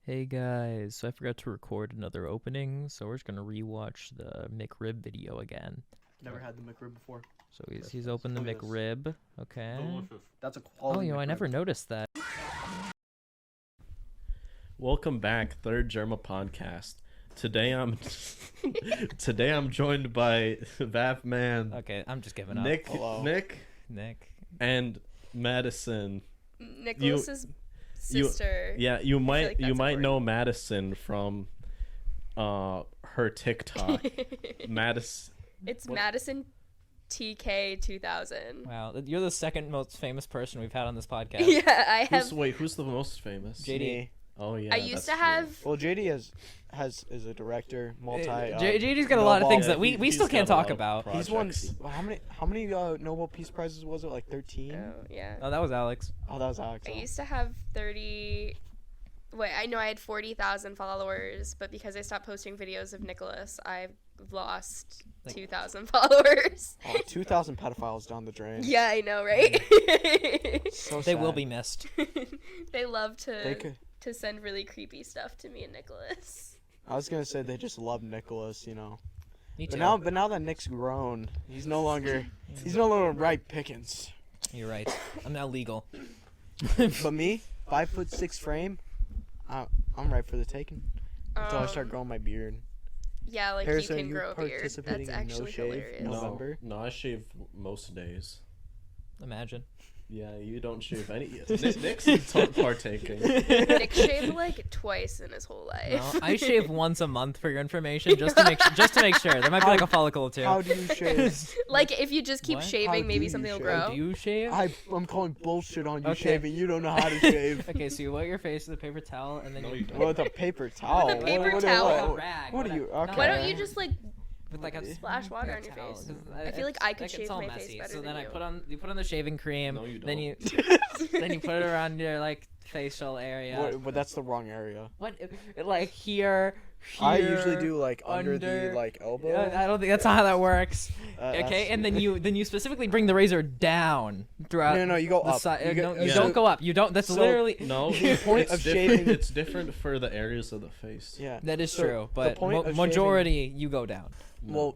Hey guys, so I forgot to record another opening, so we're just gonna rewatch the McRib video again. Never had the McRib before. So he's opened the McRib, okay. That's a quality. Oh, I never noticed that. Welcome back, third Jerma podcast. Today I'm joined by that man. Okay, I'm just giving up. Nick, and Madison. Nicholas's sister. You might important. know Madison from her TikTok. Madison. It's Madison TK 2000. Wow, you're the second most famous person we've had on this podcast. Yeah, I have. Who's the most famous? JD. Oh yeah. I used to have. Well, JD is a director, JD's got a lot of things that we still can't talk about. He's won. How many Nobel Peace Prizes was it? Like 13. Oh yeah. Oh, that was Alex. Oh, that was Alex. I used to have 30. Wait, I know I had 40,000 followers, but because I stopped posting videos of Nicholas, I've lost 2,000 followers. Oh, 2,000 pedophiles down the drain. Yeah, I know, right? So They sad. will be missed. They love They could. to send really creepy stuff to me and Nicholas. I was gonna say they just love Nicholas, you know. Me too. But now that Nick's grown, he's no longer ripe pickings. You're right. I'm now legal. But me, 5'6" frame, I'm ripe for the taking. Until I start growing my beard. Yeah, like Harrison, you can you grow a beard. participating That's in No actually Shave? hilarious. November? No, I shave most days. Imagine. Yeah, you don't shave any. Nick's partaking. Nick shaved like twice in his whole life. No, I shave once a month for your information, just to make sure. There might be like a follicle or two. How do you shave? Like if you just keep What? How shaving, do maybe you something will shave? grow. Do you shave? I'm calling bullshit on you Okay. shaving. You don't know how to shave. Okay, so you wet your face with a paper towel, and then No, you you don't. With a paper towel. With a paper What- towel. What, Rag, what are you? whatever. Okay. Why don't you just like with like a splash water on your towel, face? 'cause I feel like I could it's shave all my messy. face better So than then you. you put on the shaving cream. No, you don't. Then you then you put it around your like facial area. But that's the wrong area. What? Like here. I usually do like under the under- like elbow. I don't think that's not how that works. That's- Okay, and then you specifically bring the razor down throughout. No, you go the up. side. You No, go- you yeah. don't go up. You don't. That's So- literally. No, The point it's of different. shaving- It's different for the areas of the face. Yeah. That is So, true, but point of majority you go down. No. Well,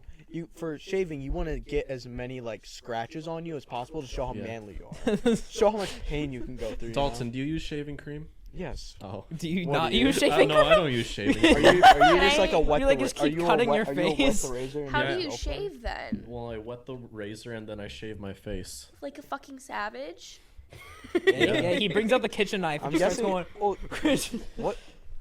for shaving, you want to get as many like scratches on you as possible to show how Yeah. manly you are. Show how much pain you can go through. Dalton, do you use shaving cream? Yes. Oh. Do you What not do you- use shaving No, I don't use shaving Are cream. you just like a wet? You, like, the, just are keep you a cutting wet, your are you a wet face? the razor and How get do it you open? shave then? Well, I wet the razor and then I shave my face. Like a fucking savage? Yeah, he brings out the kitchen knife and I'm starts guessing. going. Well, what?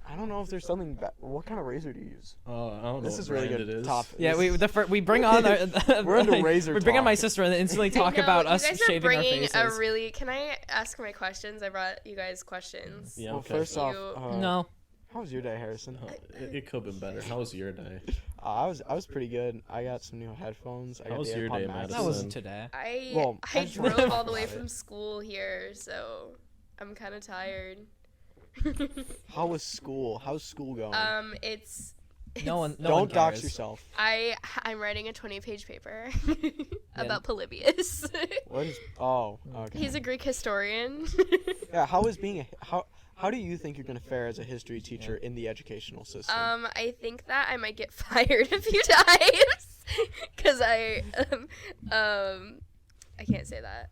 I don't know if there's something. What kind of razor do you use? I don't know This what is really brand good. it is. Top. Yeah, This we bring on our, We're in the razor We bring on talk. my sister and then instantly I talk know, about you us guys are shaving our bringing faces. a really. Can I ask my questions? I brought you guys questions. Yeah, Well, okay. first off, You- No. How was your day, Harrison? It could have been better. How was your day? I was pretty good. I got some new headphones. I How got was the your AirPod day, Max. Madison? That wasn't today. Well, I I just drove wanted to all the talk way about from it. school here, so I'm kind of tired. How was school? How's school going? It's No one Don't dox cares. yourself. I'm writing a 20-page paper about Polybius. What is? Oh, okay. He's a Greek historian. Yeah. How is being a how do you think you're gonna fare as a history teacher in the educational system? I think that I might get fired a few times because I can't say that.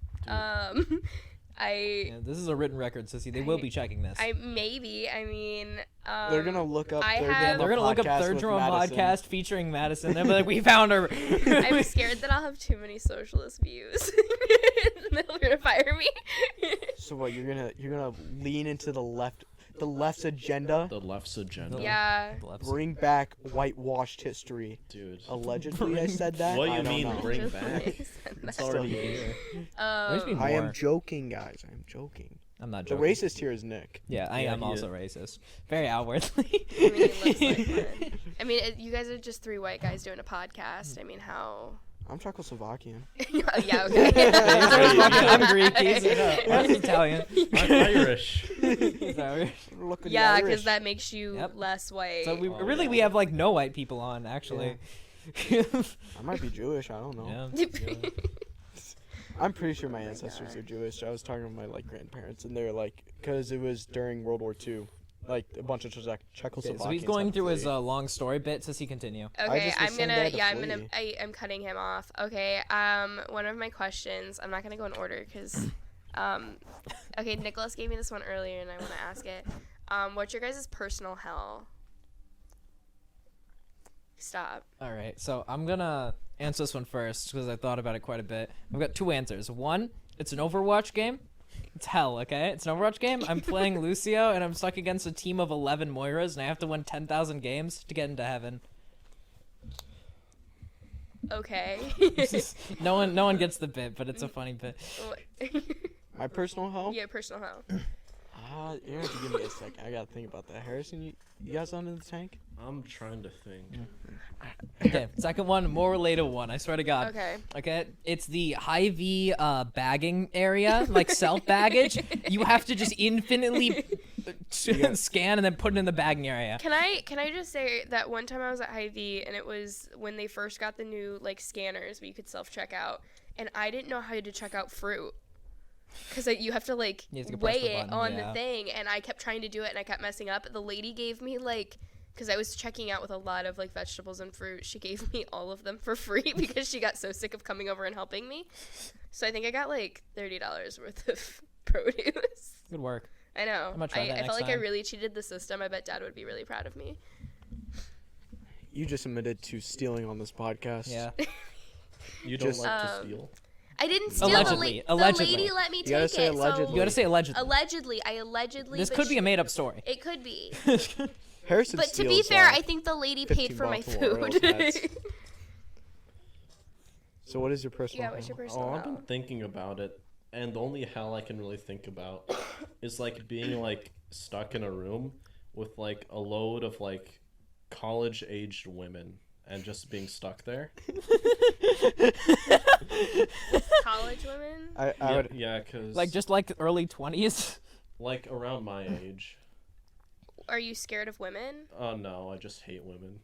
Yeah, this is a written record, Sissy. They will be checking this. I mean, They're gonna look up. I Third have- Drama They're gonna look up Podcast Third with Jerma Madison. podcast featuring Madison. They'll be like, "We found her." I'm scared that I'll have too many socialist views. And they're gonna fire me. So what? You're gonna lean into the left's agenda. The left's agenda. Yeah. Bring back whitewashed history. Dude. Allegedly, I said that. What do I you don't mean know. bring back? It's It's already here. There's been I am more. joking, guys. I'm joking. I'm not The joking. racist here is Nick. Yeah, I Yeah, am he also is. racist. Very outwardly. I mean, it looks like one. I mean, you guys are just three white guys doing a podcast. I mean, how? I'm Czechoslovakian. Yeah, okay. I'm Greek. He's Italian. I'm Irish. He's Irish. Look at the Yeah, Irish. because that makes you Yep. less white. So we Oh, really yeah. we have like no white people on actually. I might be Jewish. I don't know. Yeah. I'm pretty sure my my ancestors God. are Jewish. I was talking to my like grandparents, and they're like, because it was during World War II. like a bunch of Czechoslovakians. Okay, so he's had going to through his flee. long story bit. Says he continue. Okay, just was I'm saying they gonna. had to Yeah, I'm gonna. flee. I'm cutting him off. Okay. One of my questions. I'm not gonna go in order because. Okay, Nicholas gave me this one earlier, and I want to ask it. What's your guys' personal hell? Stop. All right, so I'm gonna answer this one first because I thought about it quite a bit. I've got two answers. One, it's an Overwatch game. It's hell, okay? It's an Overwatch game. I'm playing Lucio, and I'm stuck against a team of 11 Moiras, and I have to win 10,000 games to get into heaven. Okay. No one gets the bit, but it's a funny bit. My personal hell? Yeah, personal hell. You have to give me a sec. I gotta think about that. Harrison, you got something in the tank? I'm trying to think. Okay, second one, more related one. I swear to God. Okay. Okay, it's the Hy-Vee bagging area, like self baggage. You have to just infinitely scan and then put it in the bagging area. Can I just say that one time I was at Hy-Vee and it was when they first got the new like scanners where you could self check out, and I didn't know how to check out fruit. Because you have to like You have to press weigh the it button, on yeah. the thing, and I kept trying to do it and I kept messing up. The lady gave me like, because I was checking out with a lot of like vegetables and fruit, she gave me all of them for free because she got so sick of coming over and helping me. So I think I got like $30 worth of produce. Good work. I know. I'm gonna try that I felt next like I time. really cheated the system. I bet Dad would be really proud of me. You just admitted to stealing on this podcast. Yeah. You don't Just- like to steal? I didn't steal Allegedly. the lady let me You gotta take say it. allegedly. You gotta say allegedly. Allegedly, I allegedly. This but could be she- a made-up story. It could be. Harrison But to be steals, fair, I think the lady paid 15 for my Baltimore food. Orioles hats. So what is your personal Yeah, what's your hell? personal Oh, I've been hell? thinking about it, and the only hell I can really think about is like being like stuck in a room with like a load of like college-aged women and just being stuck there. College women? I Yeah, would. yeah, cause Like just like early 20s. like around my age. Are you scared of women? Oh no, I just hate women.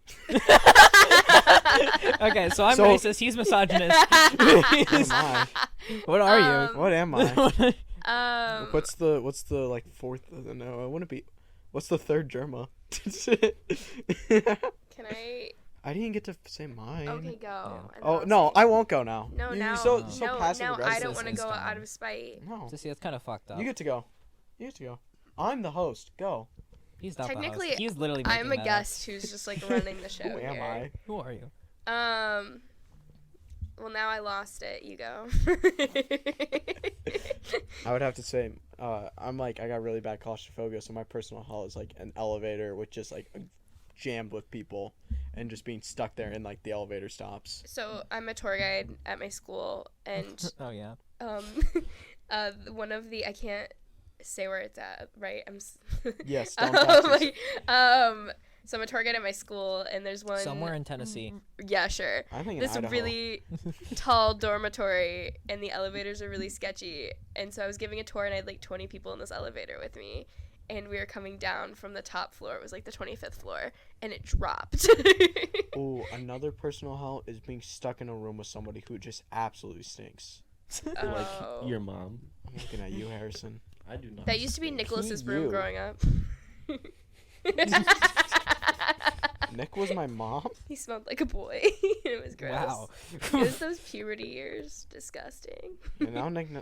Okay, so I'm So- racist. He's misogynist. What am I? What are you? What am I? What's What's the like fourth? No, I wouldn't be. What's the third Jerma? Can I? I didn't get to say mine. Okay, go. and then Oh I'll no, say- I won't go now. No, You're now. so no, passive now I aggressive. don't want to This go time. out of spite. No, Just see, that's kind of fucked up. you get to go. You get to go. I'm the host. Go. He's not Technically, the host. He's literally I'm a making that up. guest who's just like running the show. Who am here. I? Who are you? Well, now I lost it. You go. I would have to say, I'm like, I got really bad claustrophobia, so my personal hell is like an elevator with just like jammed with people and just being stuck there and like the elevator stops. So I'm a tour guide at my school, and Oh yeah. one of the I can't say where it's at, right? Yes, down Texas. So I'm a tour guide at my school, and there's one Somewhere in Tennessee. Yeah, sure. I think in This Idaho. really tall dormitory, and the elevators are really sketchy. And so I was giving a tour, and I had like 20 people in this elevator with me, and we were coming down from the top floor. It was like the 25th floor, and it dropped. Ooh, another personal hell is being stuck in a room with somebody who just absolutely stinks. Like Oh. your mom. I'm looking at you, Harrison. I do not. That used to be Nicholas's room you. growing up. Nick was my mom. He smelled like a boy. It was gross. Wow. It was those puberty years. Disgusting. And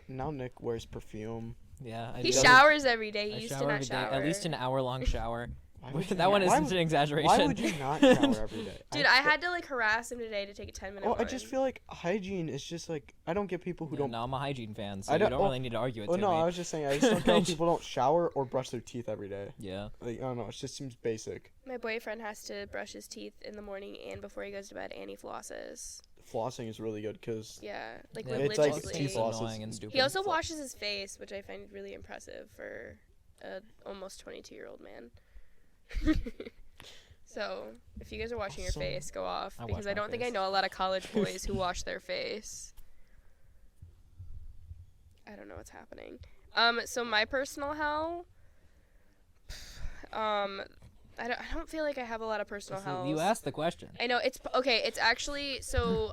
now Nick wears perfume. Yeah. I He do. showers every day. I He used to shower not every day, shower. at least an hour-long shower. Why would you That one not- isn't an exaggeration. Why would you not shower every day? Dude, I had to like harass him today to take a 10-minute Well, one. I just feel like hygiene is just like I don't get people who Yeah, don't. no, I'm a hygiene fan, so I you don't- don't well- really need to argue it Well, to no, me. I was just saying I just don't get how people don't shower or brush their teeth every day. Yeah. Like I don't know, it just seems basic. My boyfriend has to brush his teeth in the morning and before he goes to bed, and he flosses. Flossing is really good because Yeah, like Yeah, It's like religiously. teeth floss is- annoying and stupid. He also washes his face, which I find really impressive for a almost 22-year-old man. So, if you guys are washing your Also, face, go off, I because wash I my don't think I face. know a lot of college boys who wash their face. I don't know what's happening. So my personal hell, I don't feel like I have a lot of personal hells. You asked the question. I know it's okay. It's actually so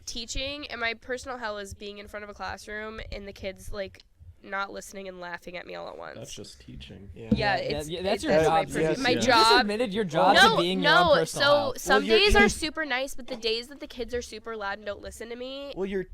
teaching, and my personal hell is being in front of a classroom and the kids like not listening and laughing at me all at once. That's just teaching. Yeah, that's it's your job. my You just job. admitted your job to being your own personal so hell. some Well, days are super nice, but the days that the kids are super loud and don't listen to me, Well, your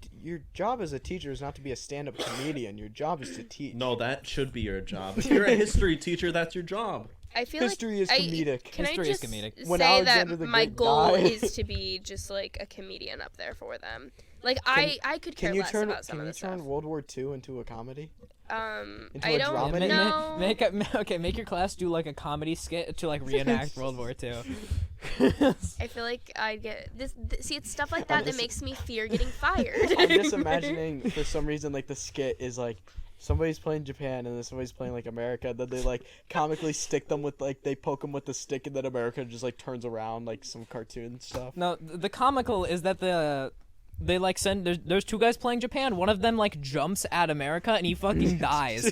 job as a teacher is not to be a stand-up comedian. Your job is to teach. No, that should be your job. If you're a history teacher, that's your job. I feel History is comedic. Can History I is just comedic. When say Alexander that the my Great goal died. is to be just like a comedian up there for them. Like I could care Can you less turn about some of Can you this stuff. turn World War II into a comedy? Into I a don't dramedy? know. Make your class do like a comedy skit to like reenact World War II. I feel like I get this. See, it's stuff like that that makes me fear getting fired. I'm just imagining for some reason like the skit is like somebody's playing Japan and then somebody's playing like America. Then they like comically stick them with like they poke them with the stick and then America just like turns around like some cartoon stuff. No, the comical is that they like send there's two guys playing Japan. One of them like jumps at America and he fucking dies.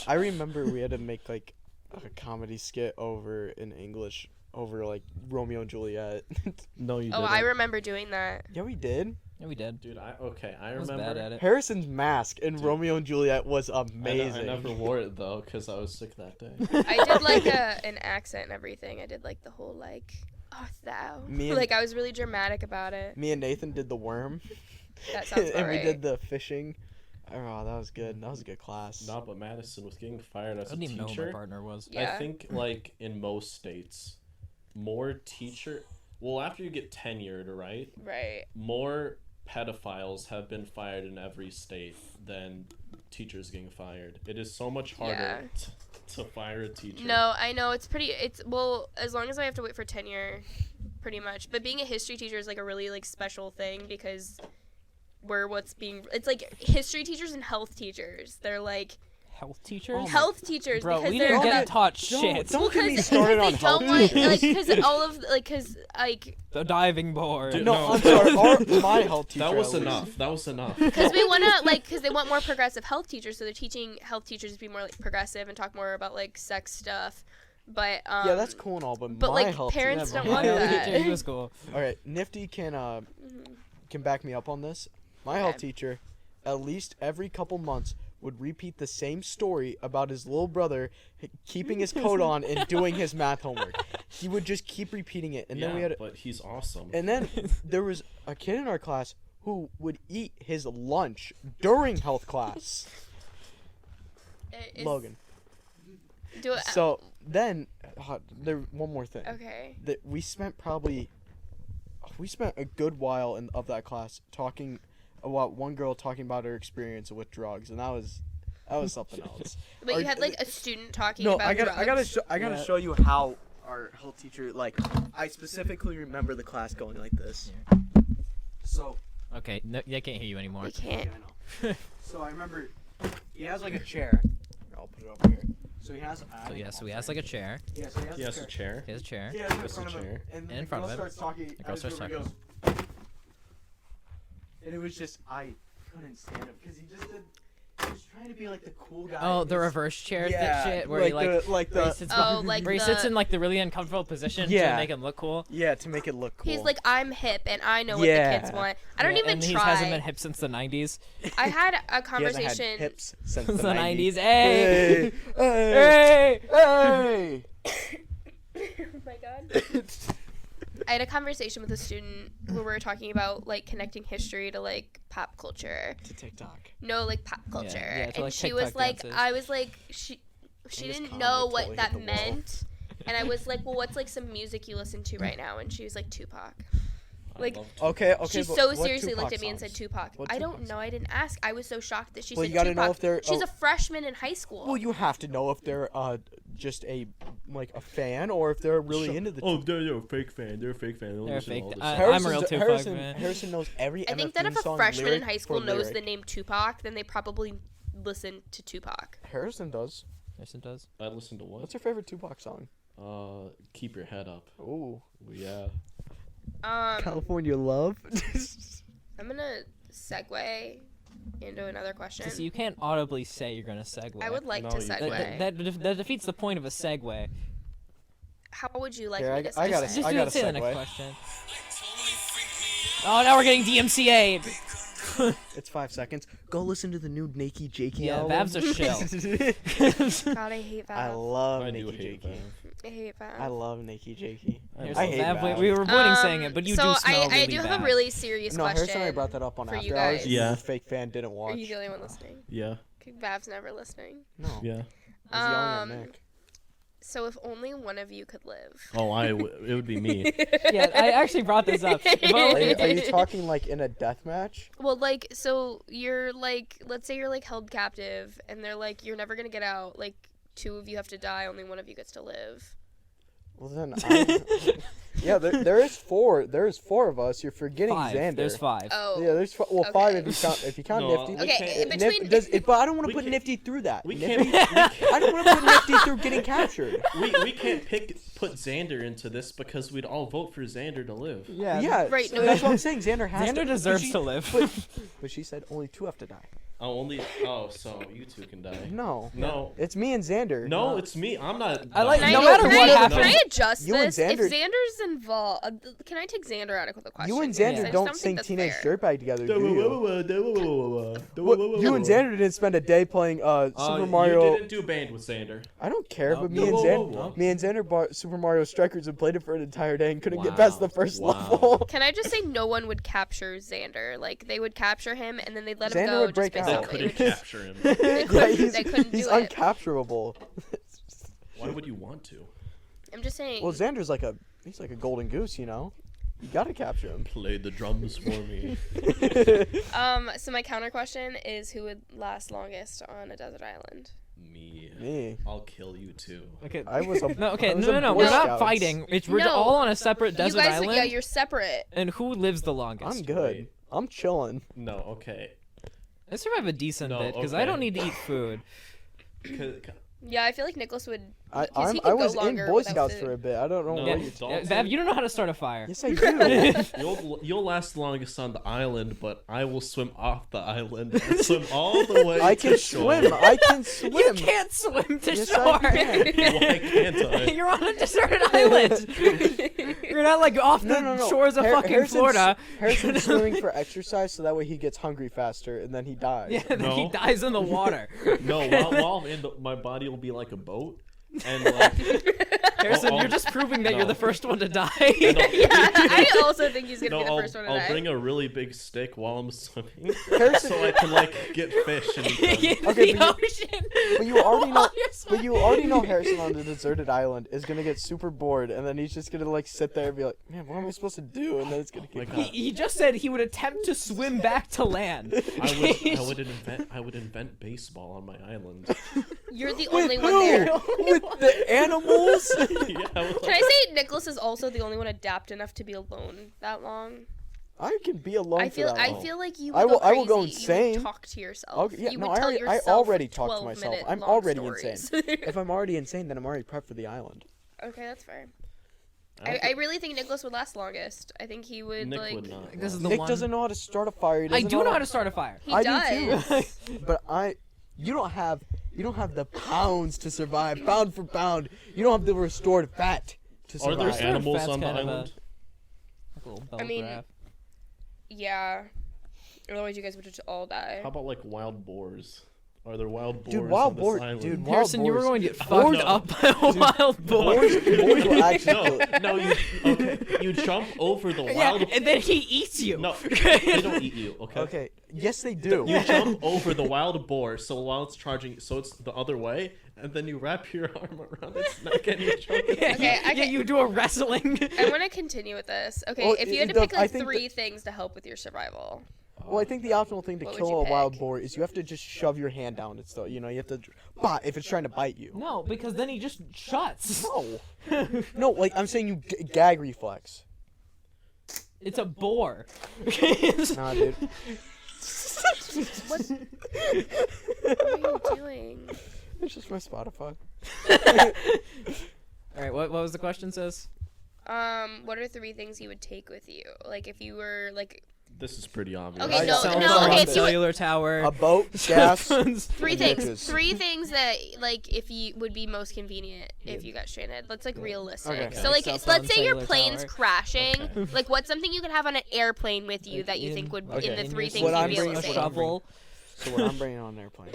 I remember we had to make like a comedy skit over in English over like Romeo and Juliet. No, you Oh, didn't. I remember doing that. Yeah, we did. Yeah, we did. Dude, I I was remember. bad at it. Harrison's mask in Romeo and Juliet was I amazing. never wore it though because I was sick that day. I did like an accent and everything. I did like the whole like, oh thou. Me and- Like I was really dramatic about it. Me and Nathan did the worm. That sounds about and we right. did the fishing. Oh, that was good. That was a good class. Nah, but Madison was getting fired I as a didn't even know who my teacher. partner was. Yeah. I think like in most states, more teacher. Well, after you get tenured, right? Right. More pedophiles have been fired in every state than teachers getting fired. It is so much harder to fire a teacher. No, I know it's well, as long as I have to wait for tenure, pretty much. But being a history teacher is like a really like special thing because it's like history teachers and health teachers. They're like Health teachers? health teachers Bro, because we they're didn't all get that. taught shit. Don't get me Because started on they health don't want teachers. like because all of because like The diving board. Dude, No, No. I'm sorry. My health teacher. That was at least. enough. That was enough. because we want to like because they want more progressive health teachers, so they're teaching health teachers to be more like progressive and talk more about like sex stuff. But Yeah, that's cool and all, but my like, health parents teacher. don't want that. He was cool. All right, Nifty can back me up on this. My health Okay. teacher, at least every couple months, would repeat the same story about his little brother keeping his coat on and doing his math homework. He would just keep repeating it, and yeah, then we had. but he's awesome. And then there was a kid in our class who would eat his lunch during health class. Logan. Do it. So then, there one more thing. Okay. That we spent a good while of that class talking about one girl talking about her experience with drugs, and that was something else. But Or- you had like a student talking No, about I gotta drugs. Yeah. show you how our health teacher I specifically remember the class going like this. So Okay, no, I can't hear you anymore. We can't. I know. So I remember he has like a chair. I'll put it over here. So he has. So he has like a chair. Yeah, so He has a chair. He has a chair. He has it in Just a front of him, chair. and In the front girl of him. starts talking. The girl starts talking. And it was just I couldn't stand him because he was trying to be like the cool guy. Oh, the He's- reverse chair Yeah, shit where like he like the- like where he the- sits, Oh, like where he sits the- in like the really uncomfortable position to Yeah. make him look cool. Yeah, to make it look cool. He's like, I'm hip and I know what Yeah. the kids want. I don't Yeah, even and he try. hasn't been hip since the 90s. I had a He hasn't had conversation. hips since Since the the 90s. 90s. Hey! Hey! Hey! Hey! Oh my god. I had a conversation with a student where we were talking about like connecting history to like pop culture. To TikTok. No, like pop culture. yeah, to, and like, she was TikTok like, dances. I was like, she Genghis didn't Khan know would what totally that hit the wall. meant. And I was like, well, what's like some music you listen to right now? And she was like, Tupac. Like, Okay. she but so what seriously Tupac looked at me and songs? said Tupac. What I Tupac don't know. I didn't ask. I was so shocked that she Well, said you gotta Tupac. know if they're- She's oh. a freshman in high school. Well, you have to know if they're just a fan or if they're really into the. Oh, they're a fake fan. They're a fake fan. They'll They're a listen to fake all this fan. stuff. I'm a real Tupac fan. Harrison knows every. I think that if a freshman in high school knows the name Tupac, then they probably listen to Tupac. Harrison does. Yes, it does. I listen to what? What's your favorite Tupac song? Keep your head up. Ooh. Yeah. California Love. I'm gonna segue into another question. So you can't audibly say you're gonna segue. I would like No, to you segue. can't. That defeats the point of a segue. How would you like Here, me to I segue? gotta- Just I do gotta say the next segue. question. Oh, now we're getting DMCA'd. It's 5 seconds. Go listen to the new NakeyJakey Yeah, album. Vav's a shill. God, I hate Vav. I love I do hate NakeyJakey. that. I hate Vav. I love NakeyJakey. Here's I the hate Vav. Vav. We were avoiding saying it, but you so do smell I really do have bad. a really serious No, question. Harrison and I brought that up on for After you Hours. guys. and Yeah. the fake fan didn't watch. Are you the only one listening? Yeah. Okay, Vav's never listening. No. Yeah. I was yelling at Nick. So if only one of you could live. Oh, it would be me. Yeah, I actually brought this up. If I- Are you talking like in a death match? Well, like, so you're like, let's say you're like held captive, and they're like, you're never gonna get out. Like, 2 of you have to die. Only one of you gets to live. Well then, yeah, there is 4. There is 4 of us. You're forgetting 5. Xander. There's 5. Oh. Yeah, there's 5 Okay. if you count No, Nifty. we Okay, can't- in Nif- between. but I don't want We to put can't- Nifty through that. We Nifty, can't. I don't want to put Nifty through getting captured. we can't put Xander into this because we'd all vote for Xander to live. Yeah, Right, so no, that's what I'm saying. Xander has Xander to. deserves but she, to live. But she said only 2 have to die. So you 2 can die. No. No. It's me and Xander. No, it's me. I'm not. I like- dying. no matter what happens- Can I adjust You and this? If Xander- Xander's involved, can I take Xander out of the question? You and Because I Xander just don't think sing that's Teenage fair. Dirtbag together, do you? You and Xander didn't spend a day playing Super Mario. You didn't do band with Xander. I don't care, No. but Whoa. me and Xander bought Super Mario Strikers and played it for an entire day and couldn't get past the first Wow. level. Can I just say no one would capture Xander? Like, they would capture him, and then they'd let him Xander go. would break just They out. basically. couldn't capture him. They couldn't, they couldn't he's do it. uncapturable. Why would you want to? I'm just saying. Well, Xander's like a golden goose, you know. You gotta capture him. Play the drums for me. So my counter question is, who would last longest on a desert island? Me. Me. I'll kill you too. Okay. I was a No, okay, I was no. a Boy We're not Scouts. fighting. We're No. all on a separate desert you guys, island. yeah, you're separate. And who lives the longest? I'm good. I'm chilling. No, okay. I survive a decent No, bit because I okay. don't need to eat food. Yeah, I feel like Nicholas would. I 'cause he could I go was in longer Boy without Scouts food. for a bit. I don't know No, what you you're don't. Vav, you don't know how to start a fire. Yes, I do. You'll last longest on the island, but I will swim off the island and swim all the way. I to can shore. swim. I can swim. You can't swim to Yes, shore. I can. Why can't I? You're on a deserted island. You're not like off the No. shores of fucking Harrison's- Florida. Harrison's swimming for exercise, so that way he gets hungry faster, and then he dies. Yeah, then he No. dies in the water. No, while I'm in my body will be like a boat, and like Harrison, I'll- you're just proving that you're no. the first one to die. and Yeah, I also think he's gonna no, be the first one to I'll die. bring a really big stick while I'm swimming, Harrison- so I can like get fish and eat them. Okay, the but ocean. But you already know. While you're But you already know Harrison on the deserted island is gonna get super bored, and then he's just gonna like sit there and be like, "Man, what am I supposed to do?" And then it's gonna my get. God. He just said he would attempt to swim back to land. I would invent baseball on my island. You're the With only one who? there. With the animals? Yeah, I would Can I say Nicholas is also the only one adapt enough to be alone that long? I can be alone I for feel that I long. feel like you. I Would will go crazy. You insane. would talk to yourself. I'll, yeah, you no, would tell I yourself already talk to myself. 12-minute I'm long already stories. insane. If I'm already insane, then I'm already prepped for the island. Okay, that's fair. I I really think Nicholas would last longest. I think he would Nick like. would not. This is the Nick one. doesn't know how to start a fire. He I doesn't do know how to start a fire. He I does. do too. But you don't have the pounds to survive. Pound for pound, you don't have the restored fat to Are there survive. animals Fat's on the kind of a- island? Like a little I bell mean, graph. Yeah. Otherwise, you guys would just all die. How about like wild boars? Are there wild boars Dude, wild on this boars- island? dude, wild Harrison, you were boars- going to get boars- fucked up by a wild boar. Boys will actually No, kill it. no, you jump over the Yeah, wild. and then he eats you. No, they don't eat you. Okay. Okay, yes they do. You jump over the wild boar, so while it's charging, so it's the other way, and then you wrap your arm around its neck and you choke it. Yeah, Okay, yeah, you do a wrestling. I want to continue with this. Okay, Well, if you had to the- pick I like think 3 things to help with your survival. Well, I think the optimal thing to What would kill you a wild pick? boar is you have to just shove your hand down its throat. You know, you have to. But if it's trying to bite you. No, because then he just shuts. No. No, like I'm saying, you gag reflex. It's a boar. Nah, dude. What are you doing? It's just my Spotify. All right, what was the question, sis? What are 3 things you would take with you? Like, if you were like, This is pretty obvious. Okay, no, Cell no, phone, okay, see what- cellular tower. A boat, gas. Three things. Bitches. Three things that like if you would be most convenient if you got stranded. Let's like realistic. Okay. So like Cell let's phone, say your cellular plane's tower. crashing. Okay. Like what's something you could have on an airplane with you Like that you in- think would Okay. in the In three your things What you'd I'm be bringing- able to a what say? I'm bringing- shovel. So what I'm bringing on an airplane,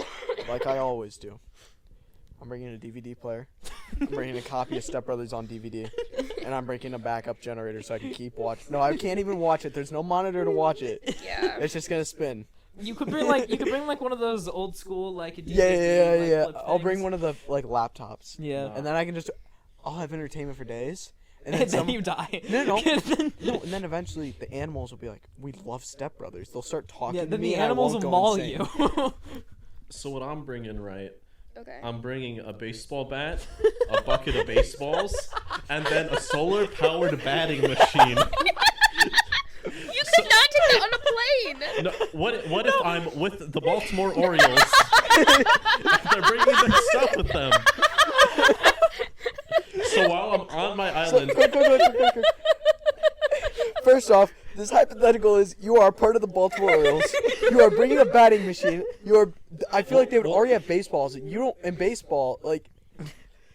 like I always do. I'm bringing a DVD player. I'm bringing a copy of Step Brothers on DVD, and I'm bringing a backup generator so I can keep watching. No, I can't even watch it. There's no monitor to watch it. Yeah. It's just gonna spin. You could bring like one of those old school like Yeah. flip I'll bring things. one of the like laptops, Yeah. and then I can just. I'll have entertainment for days, and And then then some. you die. No, no, and then eventually the animals will be like, "We love Step Brothers." They'll start talking Yeah, to then me, the and I animals won't will go maul insane. you. So what I'm bringing, right? Okay. I'm bringing a baseball bat, a bucket of baseballs, and then a solar-powered batting machine. You could not take that on a plane. No, what if I'm with the Baltimore Orioles? They're bringing their stuff with them. So while I'm on my island, Quick. First off, this hypothetical is you are part of the Baltimore Orioles. You are bringing a batting machine. You are. I feel like they would already have baseballs. You don't in baseball like.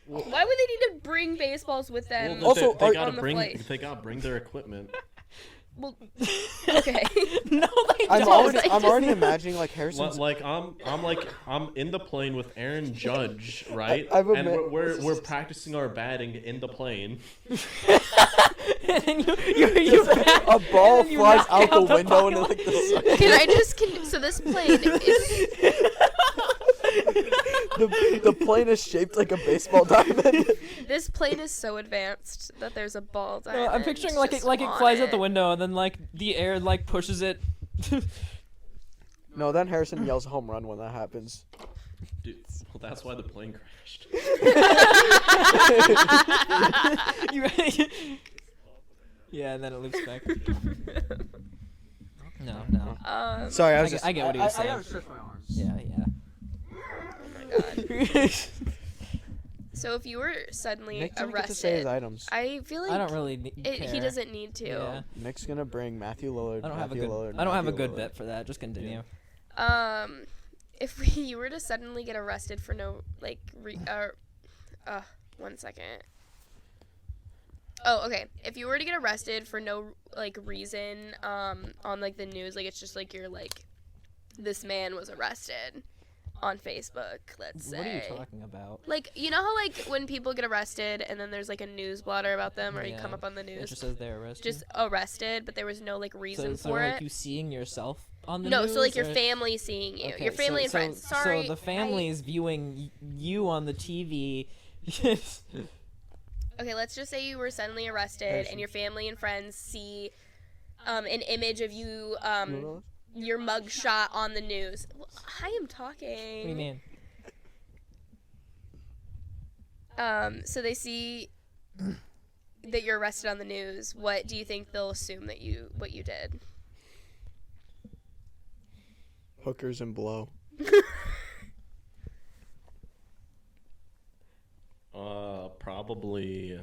Why would they need to bring baseballs with them? well, Also, they are- gotta on the bring flight? they gotta bring their equipment. Well, okay. No, they I'm don't. already imagining like Harrison's. Like I'm in the plane with Aaron Judge, right? I've and admit- we're practicing our batting in the plane. And then you A ball and then you flies knock out the out the window into fucking like the sun. Can I just so this plane is The plane is shaped like a baseball diamond. this plane is so advanced that there's a ball diamond. I'm picturing like it just like it on flies out the it. window and then like the air like pushes it. No, then Harrison yells home run when that happens. Dude, well, that's why the plane crashed. You ready? Yeah, and then it loops back. No. Sorry, I was I just. get what he was saying. gotta stretch my arms. Yeah. Oh my god. So if you were suddenly Nick didn't get to say his arrested, items. I feel like I don't really care. he doesn't need to. Yeah. Nick's gonna bring Matthew Lillard. I don't have a Matthew good. Lillard, I don't have a Matthew good Lillard. bit for that. Just continue. If you were to suddenly get arrested for no like 1 second. Oh, okay. If you were to get arrested for no like reason on like the news, like it's just like you're like this man was arrested on Facebook, let's say. What are you talking about? Like, you know how like when people get arrested and then there's like a news blotter about them or you come up on the It news, just says they're arrested. just arrested, but there was no like reason so for like it. you seeing yourself on the No, news? so like your or- family seeing you, Okay, your family and friends. Sorry. So the family is viewing you on the TV. Okay, let's just say you were suddenly arrested and your family and friends see an image of you, your mugshot on the news. Well, I am talking. What do you mean? So they see that you're arrested on the news. What do you think they'll assume that what you did? Hookers and blow. Probably.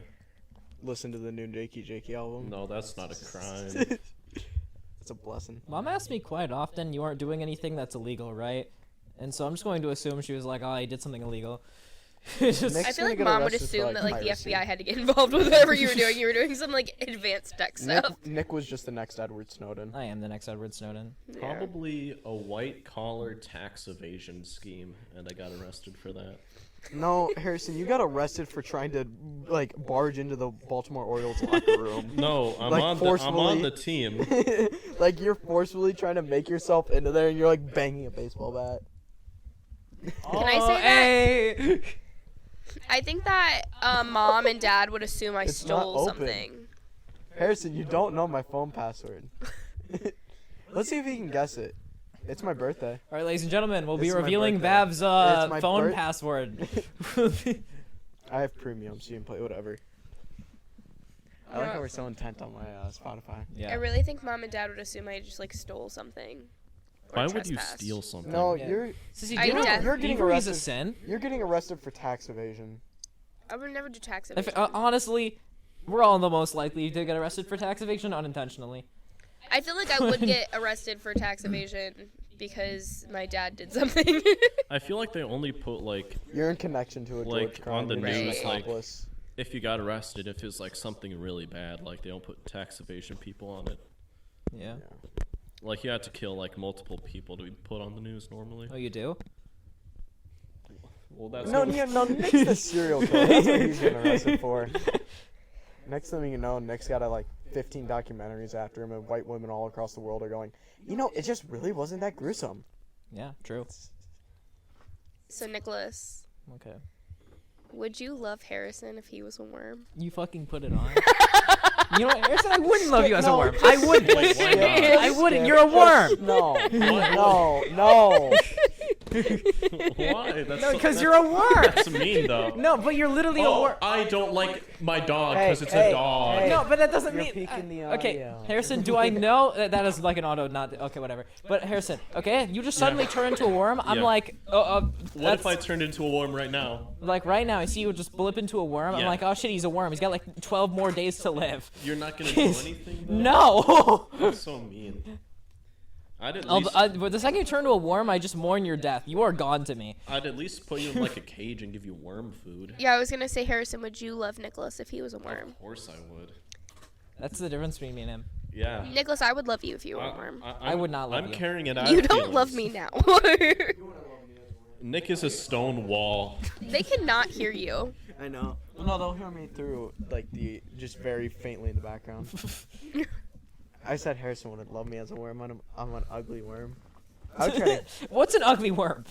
Listen to the new NakeyJakey album. No, that's not a crime. It's a blessing. Mom asks me quite often, "You aren't doing anything that's illegal, right?" And so I'm just going to assume she was like, "Oh, I did something illegal." It's just- Nick's I feel gonna like get mom would arrested for, assume that like the piracy. FBI had to get involved with whatever you were doing. You were doing some like advanced tech stuff. Nick was just the next Edward Snowden. I am the next Edward Snowden. Probably a white collar tax evasion scheme, and I got arrested for that. No, Harrison, you got arrested for trying to like barge into the Baltimore Orioles locker room. No, I'm Like, on forcefully. the team. Like you're forcefully trying to make yourself into there, and you're like banging a baseball bat. Can I say that? Hey! I think that mom and dad would assume I It's not stole open. something. Harrison, you don't know my phone password. Let's see if he can guess it. It's my birthday. All right, ladies and gentlemen, we'll be It's my revealing birthday. Vav's It's my phone birth- password. I have premium, so you can play whatever. I like how we're so intent on my Spotify. I yeah. really think mom and dad would assume I just like stole something. Or Why would you trespassed. steal something? No, Yeah. you're Sissy, I do you know def- You're getting thievery is a arrested. sin? you're getting arrested for tax evasion. I would never do tax evasion. Honestly, we're all the most likely to get arrested for tax evasion unintentionally. I feel like I would get arrested for tax evasion because my dad did something. I feel like they only put like You're in connection to a Like, George crime. on the you're just an news, like- accomplice. if you got arrested, if it's like something really bad, like they don't put tax evasion people on it. Yeah. Like you had to kill like multiple people to be put on the news normally. Oh, you do? Well, that's No, Nick's the serial killer. That's what he's getting arrested for. Next thing you know, Nick's got like 15 documentaries after him, and white women all across the world are going, it just really wasn't that gruesome. Yeah, true. So Nicholas, Okay. would you love Harrison if he was a worm? You fucking put it on. You know what, Harrison? I wouldn't love you as a No. worm. I wouldn't. Wait, why not? I wouldn't. You're a worm. No, no. Why? That's No, so- because that's- you're a worm. That's mean though. No, but you're literally a Oh, worm. I don't like my dog Hey, because it's hey, a dog. hey. No, but that doesn't You're mean. peeking the Okay, audio. Harrison, do I know that is like an auto? Not okay, whatever. But Harrison, okay, you just suddenly turn into a worm. I'm Yeah. like, What if I turned into a worm right now? like right now? I see you just blip into a worm. I'm Yeah. like, oh shit, he's a worm. He's got like 12 more days to live. You're not gonna do anything. Though? No. That's so mean. I'd at Oh, least, but the second you turn to a worm, I just mourn your death. You are gone to me. I'd at least put you in like a cage and give you worm food. Yeah, I was gonna say, Harrison, would you love Nicholas if he was a worm? Of course I would. That's the difference between me and him. Yeah. Nicholas, I would love you if you were a worm. I would not love I'm you. carrying it out. You don't love me now. Nick is a stone wall. They cannot hear you. I know. No, they'll hear me through like the just very faintly in the background. I said Harrison wouldn't love me as a worm. I'm an ugly worm. I would try to. What's an ugly worm?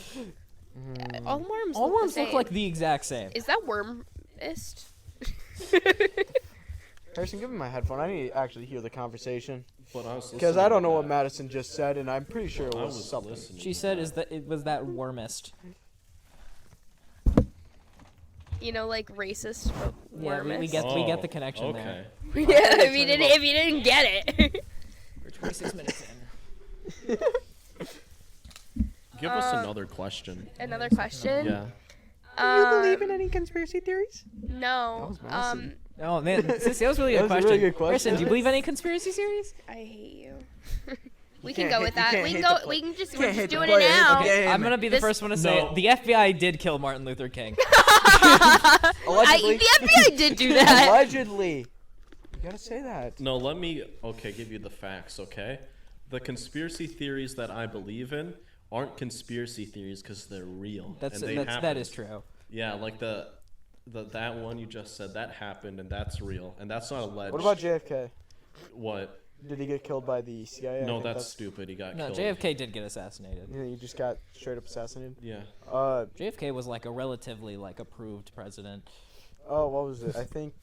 All worms. All look worms the look same. like the exact same. Is that wormist? Harrison, give me my headphone. I need to actually hear the conversation But I was because I don't know what listening Madison just said, and I'm pretty sure it to that. I was was something. listening. She said is that it was that wormist. You know, like racist, but Yeah, wormist. we get the connection there. Okay. Yeah, if you didn't get it. We're 26 minutes in. Give us another question. Another question. Yeah. Do you believe in any conspiracy theories? No. That was Madison. Oh man, Sissy, that was a really good That was a question. really good question. Harrison, do you believe any conspiracy theories? I hate you. We can can't go hate- with you that. can't We can hate go. the We can just. can't We're hate just the doing player. it now. Okay. I'm gonna be the This- first one to say No. it. The FBI did kill Martin Luther King. Allegedly. The FBI did do that. Allegedly. You gotta say that. No, let me give you the facts, okay? The conspiracy theories that I believe in aren't conspiracy theories because they're real. and they That happened. is true. Yeah, like that one you just said, that happened and that's real. And that's not alleged. What about JFK? What? Did he get killed by the CIA? I No, think that's stupid. He got No, killed. JFK did get assassinated. Yeah, he just got straight up assassinated. Yeah. JFK was like a relatively like approved president. Oh, what was it? I think.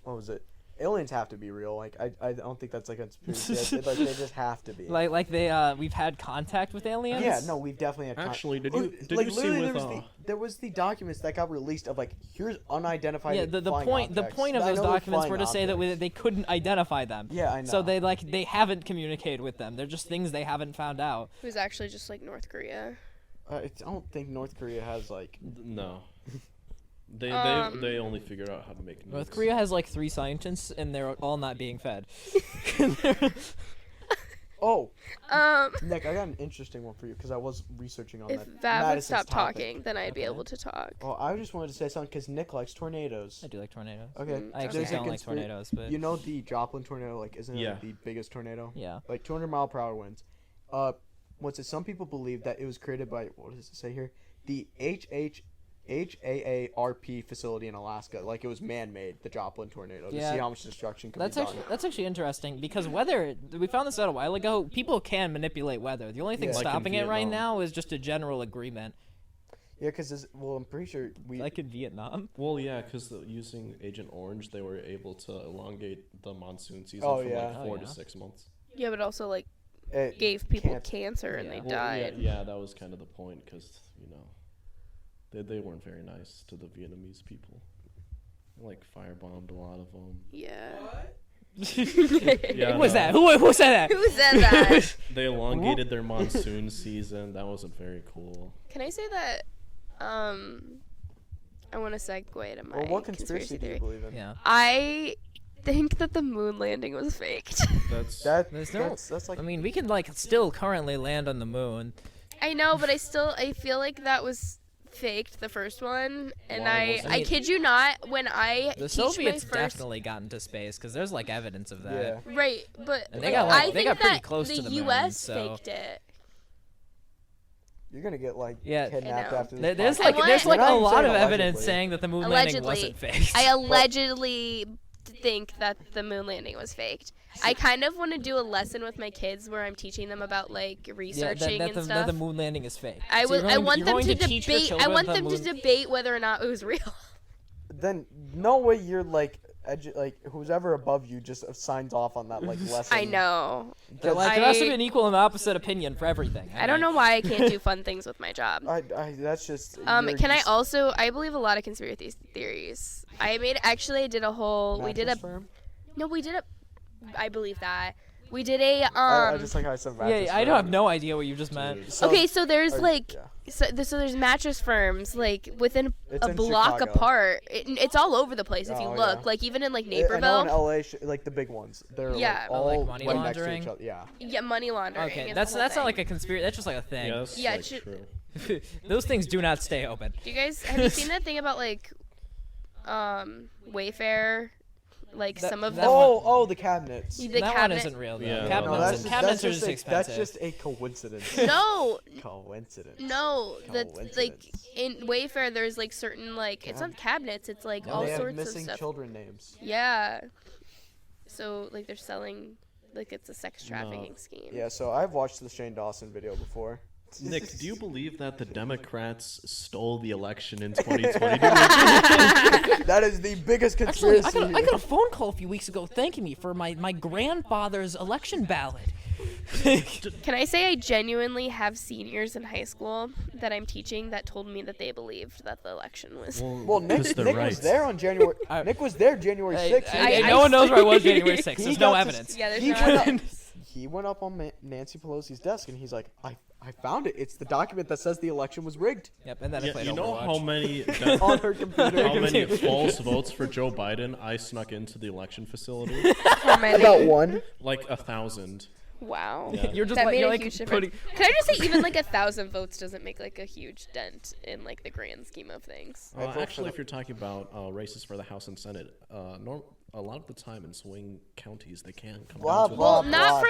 What was it? Aliens have to be real. Like I don't think that's like a conspiracy. Like they just have to be. Like we've had contact with aliens. Yeah, no, we've definitely had. Actually, did Oh, you see literally with there was the documents that got released of like here's unidentified. Yeah, the flying point objects. of I those know they're documents were to flying say objects. that they couldn't identify them. Yeah, I know. So they haven't communicated with them. They're just things they haven't found out. It was actually just like North Korea. I don't think North Korea has like. No. They only figured out how to make nukes. North Korea has like 3 scientists and they're all not being fed. Oh, Um, Nick, I got an interesting one for you because I was researching on if that. Vat would Madison's stop topic. talking, then I'd be Okay. able to talk. Oh, I just wanted to say something because Nick likes tornadoes. I do like tornadoes. Okay, I actually there's a don't like conspira- tornadoes, but You know the Joplin tornado, like, isn't it Yeah. like, the biggest tornado? yeah. Like 200-mile-per-hour winds. What's it? Some people believe that it was created by, what does it say here? The HAARP facility in Alaska. Like it was man-made, the Joplin tornado, to Yeah. see how much destruction could That's be done. actually interesting because weather. We found this out a while ago. People can manipulate weather. The only thing Yeah. Like in stopping it right Vietnam. now is just a general agreement. Yeah, because I'm pretty sure we. Like in Vietnam. Well, yeah, because using Agent Orange, they were able to elongate the monsoon season Oh, from yeah. like Oh, 4 yeah. to 6 months. Yeah, but also like it gave people can't- cancer and Yeah. they Well, died. yeah, that was kind of the point because they weren't very nice to the Vietnamese people. They, like firebombed a lot of them. Yeah. Yeah, Who was no. that? Who said that? Who said that? They elongated their monsoon season. That wasn't very cool. Can I say that? I want to segue to my Well, what conspiracy do you theory. believe in? Yeah. I think that the moon landing was faked. That's That's like I mean, we can like still currently land on the moon. I know, but I feel like that was faked, the first one. And Why was I it? kid you not, when I The teach Soviets my first definitely got into space because there's like evidence of that. yeah. right, but And they got, like, I they think got pretty that close the to the U.S. moon, so- faked it. You're gonna get like Yeah. kidnapped I know. after this. There's podcast. like want- there's like You're a not lot saying of evidence allegedly. saying that the moon landing wasn't faked. I allegedly think that the moon landing was faked. I kind of want to do a lesson with my kids where I'm teaching them about like researching that and the, stuff. that the moon landing is fake. I So you're want you're them going to teach your debate. I children want the them to moon- debate whether or not it was real. Then no way you're like like who's ever above you just signs off on that like lesson. I know. They're like, there has to be an equal and opposite opinion for everything. I don't know why I can't do fun things with my job. I that's just. Can I also? I believe a lot of conspiracy theories. I did a whole. We did a. No, we did a. I believe that. We did a. I just like how I said. Yeah, I don't have no idea what you just meant. Okay, so there's or- like. yeah. So there's mattress firms like within It's a in block Chicago. apart. It's all over the place if you Oh, look. yeah. Like even in like I know in Naperville. LA, like the big ones. They're Yeah. like, all money right next to laundering? each other. Yeah. Yeah, money laundering. Okay, is that's the whole not thing. like a conspiracy. That's just like a thing. yeah, that's Yeah, it like should- true. Those things do not stay open. Do you guys have you seen that thing about like, Wayfair, like That- some of that the Oh, the cabinets. the that one cabinet. isn't real though. Yeah, Cabinets, no, that's cabinets are just just a, expensive. That's just a coincidence. No, Coincidence. no, that's like Coincidence. in Wayfair. There's like certain like it's not cabinets. It's like No, all they have sorts of missing stuff. children names. Yeah. So like they're selling like it's a sex trafficking scheme. Yeah, so I've watched the Shane Dawson video before. Nick, do you believe that the Democrats stole the election in 2020? That is the biggest Actually, conspiracy. I got a phone call a few weeks ago thanking me for my grandfather's election ballot. Can I say I genuinely have seniors in high school that I'm teaching that told me that they believed that the election was. Well, Nick, 'cause they're Nick right. was there on January. Nick was there January 6th. Hey, I- no one knows where I was January 6th. He There's no got to- evidence. Yeah, there's he, no went up, evidence. he went up on Nancy Pelosi's desk and he's like, I found it. It's the document that says the election was rigged Yep, and then I Yeah, played you know Overwatch. how many on her computer. how many false votes for Joe Biden I snuck into the election facility? How many? About one. Like 1,000. Wow. Yeah. You're just That like made you're a like huge putting. difference. Can I just say, even like 1,000 votes doesn't make like a huge dent in like the grand scheme of things. I vote for Actually, the- if you're talking about races for the House and Senate, a lot of the time in swing counties they can come Blah, down to blah, it. Well, not blah. for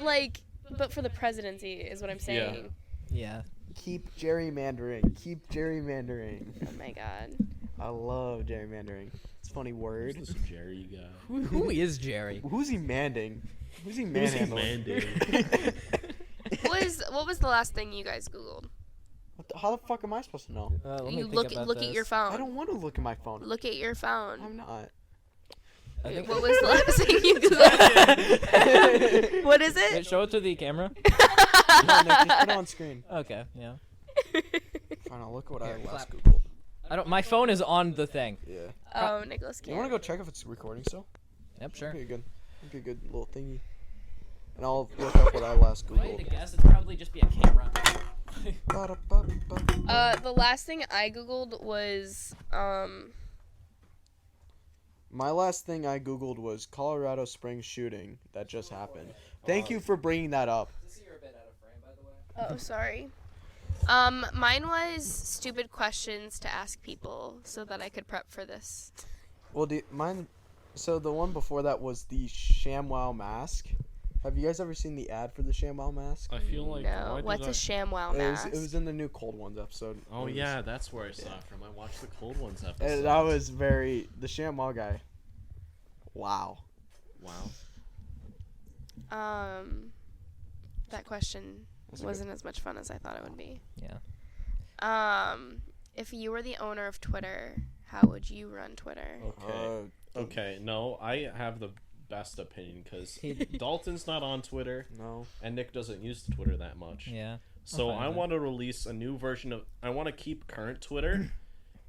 like but for the presidency is what I'm saying. Yeah. Keep gerrymandering. Keep gerrymandering. Oh my god. I love gerrymandering. It's a funny word. Who's this Jerry guy? Who is Jerry? Who's he manding? Who's he Who's he manhandling? mandating? What was the last thing you guys googled? How the fuck am I supposed to know? Let me You think look about at your this. phone. I don't want to look at my phone. Look at your phone. I'm not. I think- What was the last thing you googled? What is Wait, it? show it to the camera. No, Nick, just put it on screen. Okay, yeah. Fine, I'll look what I Here, last clap. googled. I don't. My phone is on the thing. Yeah. Oh, Nicholas You want to can't. go check if it's recording still? Yep, sure. That'd be a good little thingy. And I'll look up what I last If I had to googled. guess, it'd probably just be a camera. Ba-da-ba-ba. The last thing I googled was My last thing I googled was Colorado Springs shooting that just happened. Thank you for bringing that up. oh sorry. Mine was stupid questions to ask people so that I could prep for this. Well, mine. So the one before that was the ShamWow mask. Have you guys ever seen the ad for the ShamWow mask? I feel like No, why what's did a ShamWow mask? It was in the new Cold Ones episode. Oh It was- yeah, that's where I saw it from. I watched the Cold Ones episode. And that was the ShamWow guy. Wow. Wow. That question That's a wasn't as much fun as I thought it would be. Yeah. If you were the owner of Twitter, how would you run Twitter? Okay. Okay. No, I have the best opinion because Dalton's not on Twitter No. and Nick doesn't use Twitter that much. Yeah. So fine I with want to release a new version of. I want to keep current Twitter,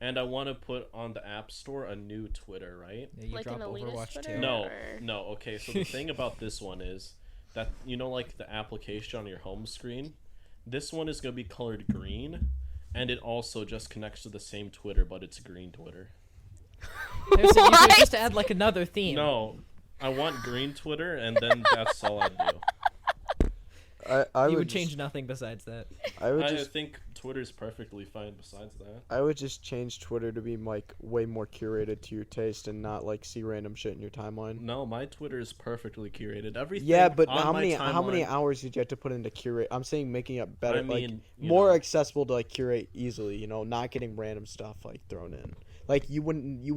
and I want to put on the App Store a new Twitter, right? Yeah, you Like drop an elitist Overwatch Twitter? too. No, Or- no. Okay, so the thing about this one is that like the application on your home screen, this one is gonna be colored green, and it also just connects to the same Twitter, but it's green Twitter. Harrison, you could What? just add like another theme. No, I want green Twitter, and then that's all I do. I You would just- change nothing besides that. I would I just think Twitter's perfectly fine besides that. I would just change Twitter to be like way more curated to your taste and not like see random shit in your timeline. No, my Twitter is perfectly curated. Everything. Yeah, but on how my many timeline- hours did you have to put into curate? I'm saying making it better, I mean, you more know. accessible to like curate easily. You know, not getting random stuff like thrown in. Like you would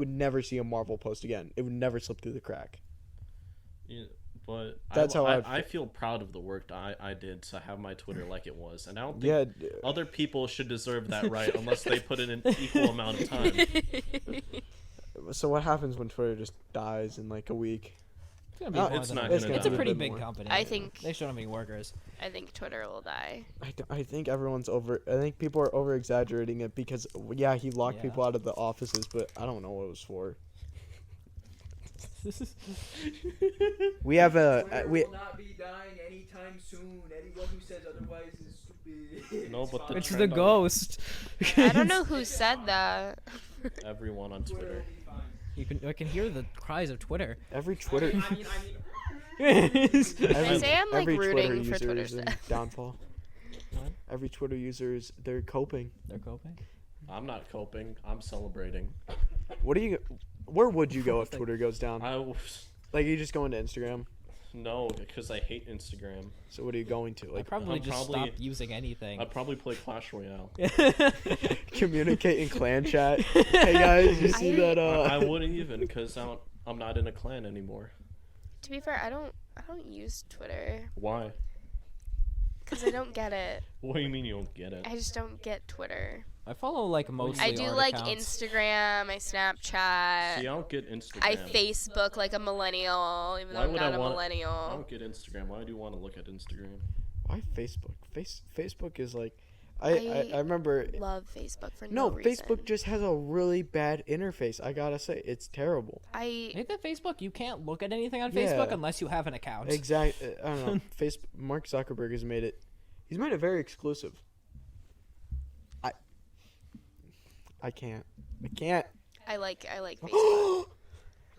never see a Marvel post again. It would never slip through the crack. Yeah, but That's how I feel proud of the work that I did to have my Twitter like it was, and I don't think Yeah. other people should deserve that right unless they put in an equal amount of time. So what happens when Twitter just dies in like a week? It's gonna be No, more it's than not a- gonna It's a die. pretty Bit big more. company. I think- they shouldn't have any workers. I think Twitter will die. I think everyone's over. I think people are over exaggerating it because yeah, he locked Yeah. people out of the offices, but I don't know what it was for. We have Twitter we will not be dying anytime soon. Anyone who says otherwise is stupid. No, but the It's the trend on- ghost. I don't know who said that. Everyone on Twitter Twitter. will be fine. I can hear the cries of Twitter. every Twitter. I mean, I say I'm like every rooting for user Twitter's is in death. downfall. What? Every Twitter user is they're coping. They're coping. I'm not coping. I'm celebrating. What do you? Where would you go if Twitter goes down? I was Like you just go into Instagram. no, because I hate Instagram. So what are you going to? I Like probably I'm just probably- stopped using anything. I'd probably play Clash Royale. communicate in clan chat. Hey guys, you see that? I wouldn't even, because I'm not in a clan anymore. To be fair, I don't use Twitter Why? because I don't get it. What do you mean you don't get it? I just don't get Twitter. I follow like mostly I do art like accounts. Instagram, I Snapchat, See, I don't get Instagram. I Facebook like a millennial, even though Why I'm would not I a want- I millennial. don't get Instagram. Why do you want to look at Instagram? Why Facebook? Facebook is like, I I remember. Love Facebook for No, no reason. Facebook just has a really bad interface. I gotta say, it's terrible. Maybe that Facebook, you can't look at anything on Yeah. Facebook unless you have an account. Exactly. I don't know. Mark Zuckerberg has made it. He's made it very exclusive. I can't. I like Facebook.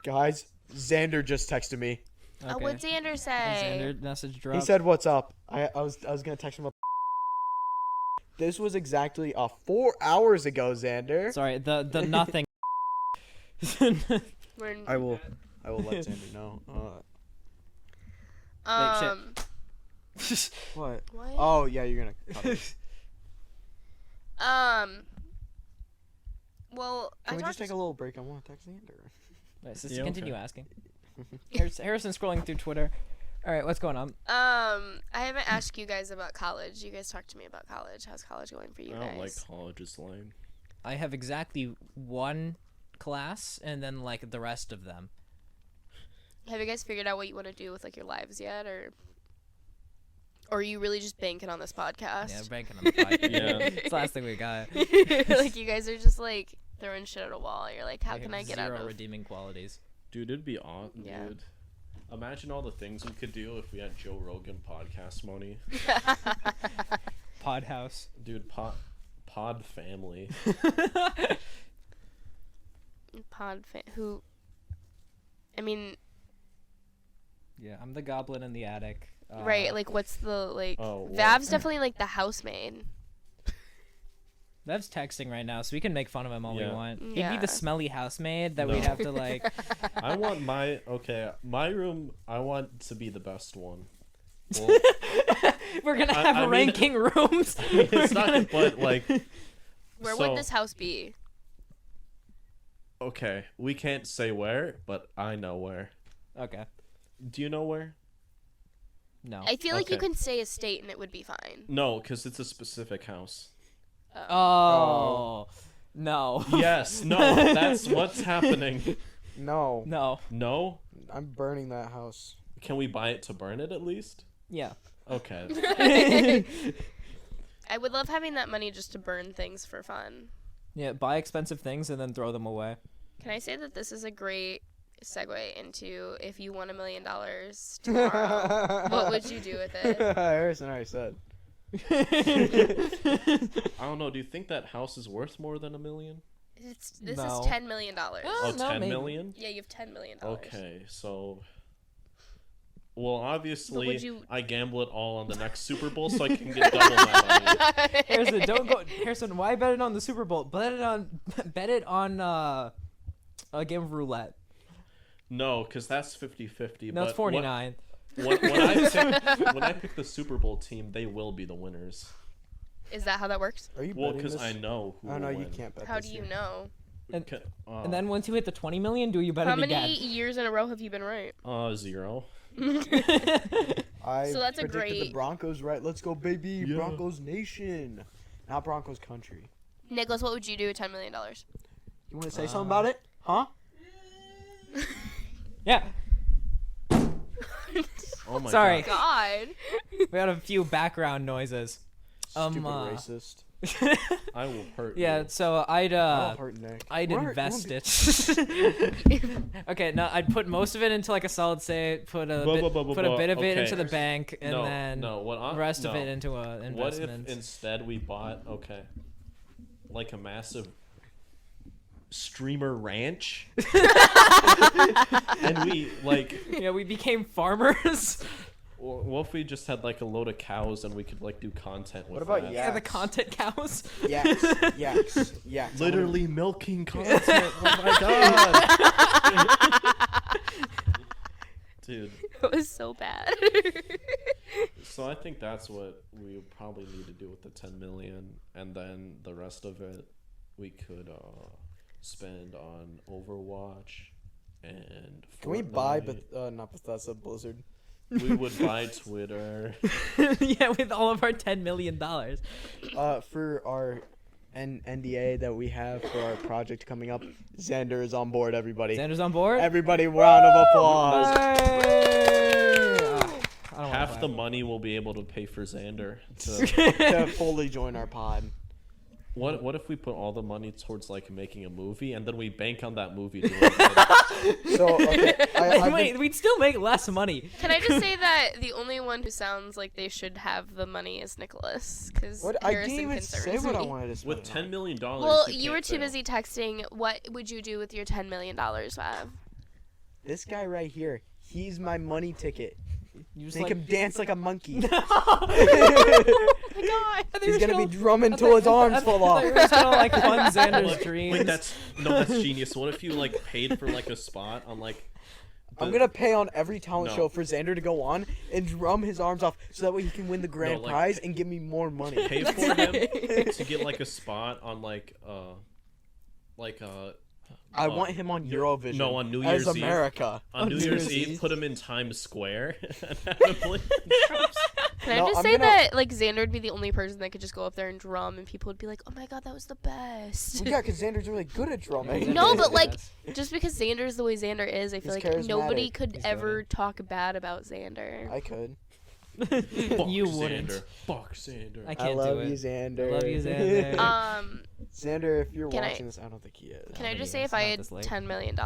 Guys, Xander just texted me. Oh, what'd Xander say? Xander message drop. He said, "What's up?" I was gonna text him. This was exactly 4 hours ago, Xander. Sorry, the nothing. We're, I will let Xander know. What? what? Oh yeah, you're gonna. Cut it. Well, Can I we just talked take a little break? I want to text Xander. Nice, Yeah, continue okay. asking. Harrison scrolling through Twitter. All right, what's going on? I haven't asked you guys about college. You guys talked to me about college. How's college going for you I guys? don't like college. It's lame. I have exactly one class and then like the rest of them. Have you guys figured out what you want to do with like your lives yet, or are you really just banking on this podcast? Yeah, banking on the podcast. Yeah. It's the last thing we got. Like you guys are just like throwing shit at a wall. You're like, how I can have I get out zero of? redeeming qualities? Dude, it'd be awesome, Yeah. dude. Imagine all the things we could do if we had Joe Rogan podcast money. Podhouse. Dude, pod family. Who? I mean, Yeah, I'm the goblin in the attic. right? Like, what's the like? Oh, what? Vav's definitely like the housemaid. Vev's texting right now, so we can make fun of him all we Yeah. want. He'd Yeah. be the smelly housemaid that No. we'd have to like. I want my room. I want to be the best one. Well, We're gonna I- have I mean- ranking rooms. it's not, but like, Where so- would this house be? okay, we can't say where, but I know where. Okay. Do you know where? No. I feel like you Okay. can say estate and it would be fine. No, because it's a specific house. Oh. No. Yes, no, that's what's happening. No, No. No? I'm burning that house. Can we buy it to burn it at least? Yeah. Okay. I would love having that money just to burn things for fun. Yeah. Buy expensive things and then throw them away. Can I say that this is a great segue into if you won $1 million tomorrow? What would you do with it? Harrison already said. I don't know. Do you think that house is worth more than $1 million? This No. is $10 million. Oh, no, 10 maybe. million? Yeah, you have $10 million. Okay, so. Well, obviously, would you- I gamble it all on the next Super Bowl so I can get double my money. Harrison, don't go. Harrison, why bet it on the Super Bowl? Bet it on a game of roulette. No, because that's 50-50. No, it's 49. When I pick the Super Bowl team, they will be the winners. Is that how that works? Are you Well, betting because this? I know who Oh will no, win. you can't bet. How this do you year. know? And then once you hit the 20 million, do you bet How it many again? years in a row have you been right? 0. I So that's a predicted the great- Broncos right. Let's go, baby! Yeah. Broncos Nation, not Broncos Country. Nicholas, what would you do with $10 million? You want to say something about it? Huh? Yeah. Oh my Sorry. God. God. We had a few background noises. Stupid racist. I will hurt Yeah, you. so I'd I'll hurt Nick. I'd You wanna- invest you it. Okay, no, I'd put most of it into like a solid save, put a bit of it into the bank, and then the rest of it into a What investment. if instead we bought like a massive streamer ranch, and we like, Yeah, we became farmers. what if we just had like a load of cows and we could like do content with What about that? Yeah, the Yaks. content cows. Yaks. Literally milking content. Oh my god. Dude. It was so bad. So I think that's what we probably need to do with the 10 million, and then the rest of it we could spend on Overwatch and Can we buy Fortnite. not Bethesda, Blizzard? We would buy Twitter. Yeah, with all of our $10 million. For our NDA that we have for our project coming up, Xander is on board. Everybody, Xander's on board. everybody, round of applause. Hey! I don't wanna Half clap. the money we'll be able to pay for Xander. To fully join our pod. What if we put all the money towards like making a movie, and then we bank on that movie doing good? So okay, I've Wait, been- we'd still make less money. Can I just say that the only one who sounds like they should have the money is Nicholas? Because what? I Harrison didn't even concerns say what me. I wanted to spend. With $10 million, Well, you were can't too fail. busy texting. What would you do with your $10 million, Vav? This guy right here, he's my money ticket. You just Make like, him dance like a monkey. God. He's gonna be drumming till his arms fall off. You're just gonna like fund Like, Xander's dreams. wait, that's genius. What if you like paid for like a spot on like? I'm gonna pay on every talent No. show for Xander to go on and drum his arms off so that way he can win the grand like- prize and give me more money. Pay for him to get like a spot on I want him on Eurovision. No, on New as Year's Eve. America. on New New Year's Year's Eve. Eve. Put him in Times Square and have him play the drums. Can No, I just I'm say gonna- that like Xander would be the only person that could just go up there and drum, and people would be like, "Oh my God, that was the best." Well, yeah, because Xander's really good at drumming. No, but like, just because Xander's the way Xander is, I feel He's like nobody charismatic. could He's ever talk bad about Xander. I could. You Fuck wouldn't. Xander. Fuck Xander. I I can't love do you, it. Xander. I love you, Xander. Xander, if you're Can I- watching this, I don't think he is. Can I just Yes, say if I not had this late. $10 million,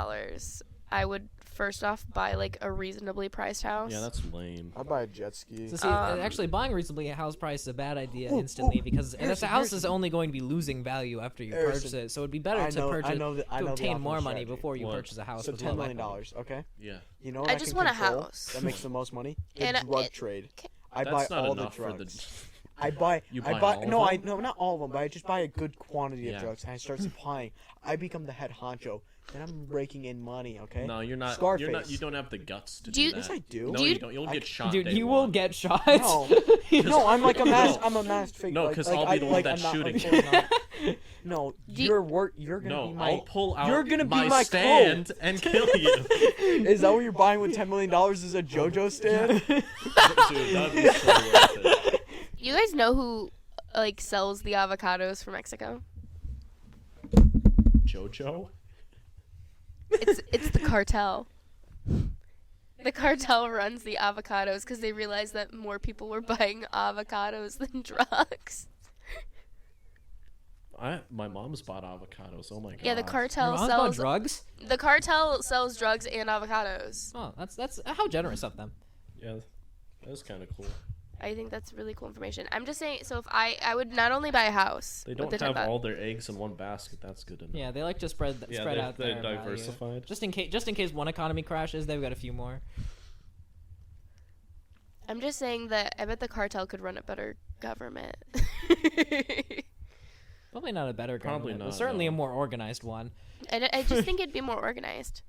I would first off buy like a reasonably priced house. Yeah, that's lame. I'd buy a jet ski. So see, actually buying reasonably a house price is a bad idea Ooh, instantly ooh, because the Harrison, house is Harrison. only going to be losing value after you Harrison. purchase it. So it'd be better I to know- I purchase know the- I to know the obtain optimal more money strategy. before you What? purchase a house. So with $10 low million, equity. okay? Yeah. You know what I I just can want a control house. that makes the most money? The And drug it- trade. I That's buy not all the enough for drugs. the. I buy. You I buy buy. all of No, I them? no, not all of them, but I just buy a good quantity Yeah. of drugs and I start supplying. I become the head honcho. Then I'm breaking in money. Okay. No, you're not. Scarface. You're not. You don't have the guts to Do do you- that. Yes, I do. No, Do you you- don't. You'll I get c- shot. Dude, day you one. will get shot. No, no, I'm like a masked. I'm a masked fake. No, like- 'cause like, I'll be the I- one like, that's I'm not, shooting. like, no, Do- you're You're gonna No, be my. I'll pull out. You're gonna be my my stand and kill you. Is that what you're buying with $10 million? Is a JoJo stand? Dude, that'd be so worth it. You guys know who like sells the avocados for Mexico? JoJo. It's the cartel. The cartel runs the avocados because they realized that more people were buying avocados than drugs. My mom's bought avocados. Oh my god. Yeah, the Your cartel mom's bought sells drugs. the cartel sells drugs and avocados. Oh, that's how generous of them. Yeah, that's kind of cool. I think that's really cool information. I'm just saying, so if I would not only buy a house. They with don't the have 10 all their eggs in one basket. That's good enough. Yeah, they like to spread out they're their value. diversified. Just in case one economy crashes, they've got a few more. I'm just saying that I bet the cartel could run a better government. Probably not a better Probably government, but not, certainly no. a more organized one. I just think it'd be more organized.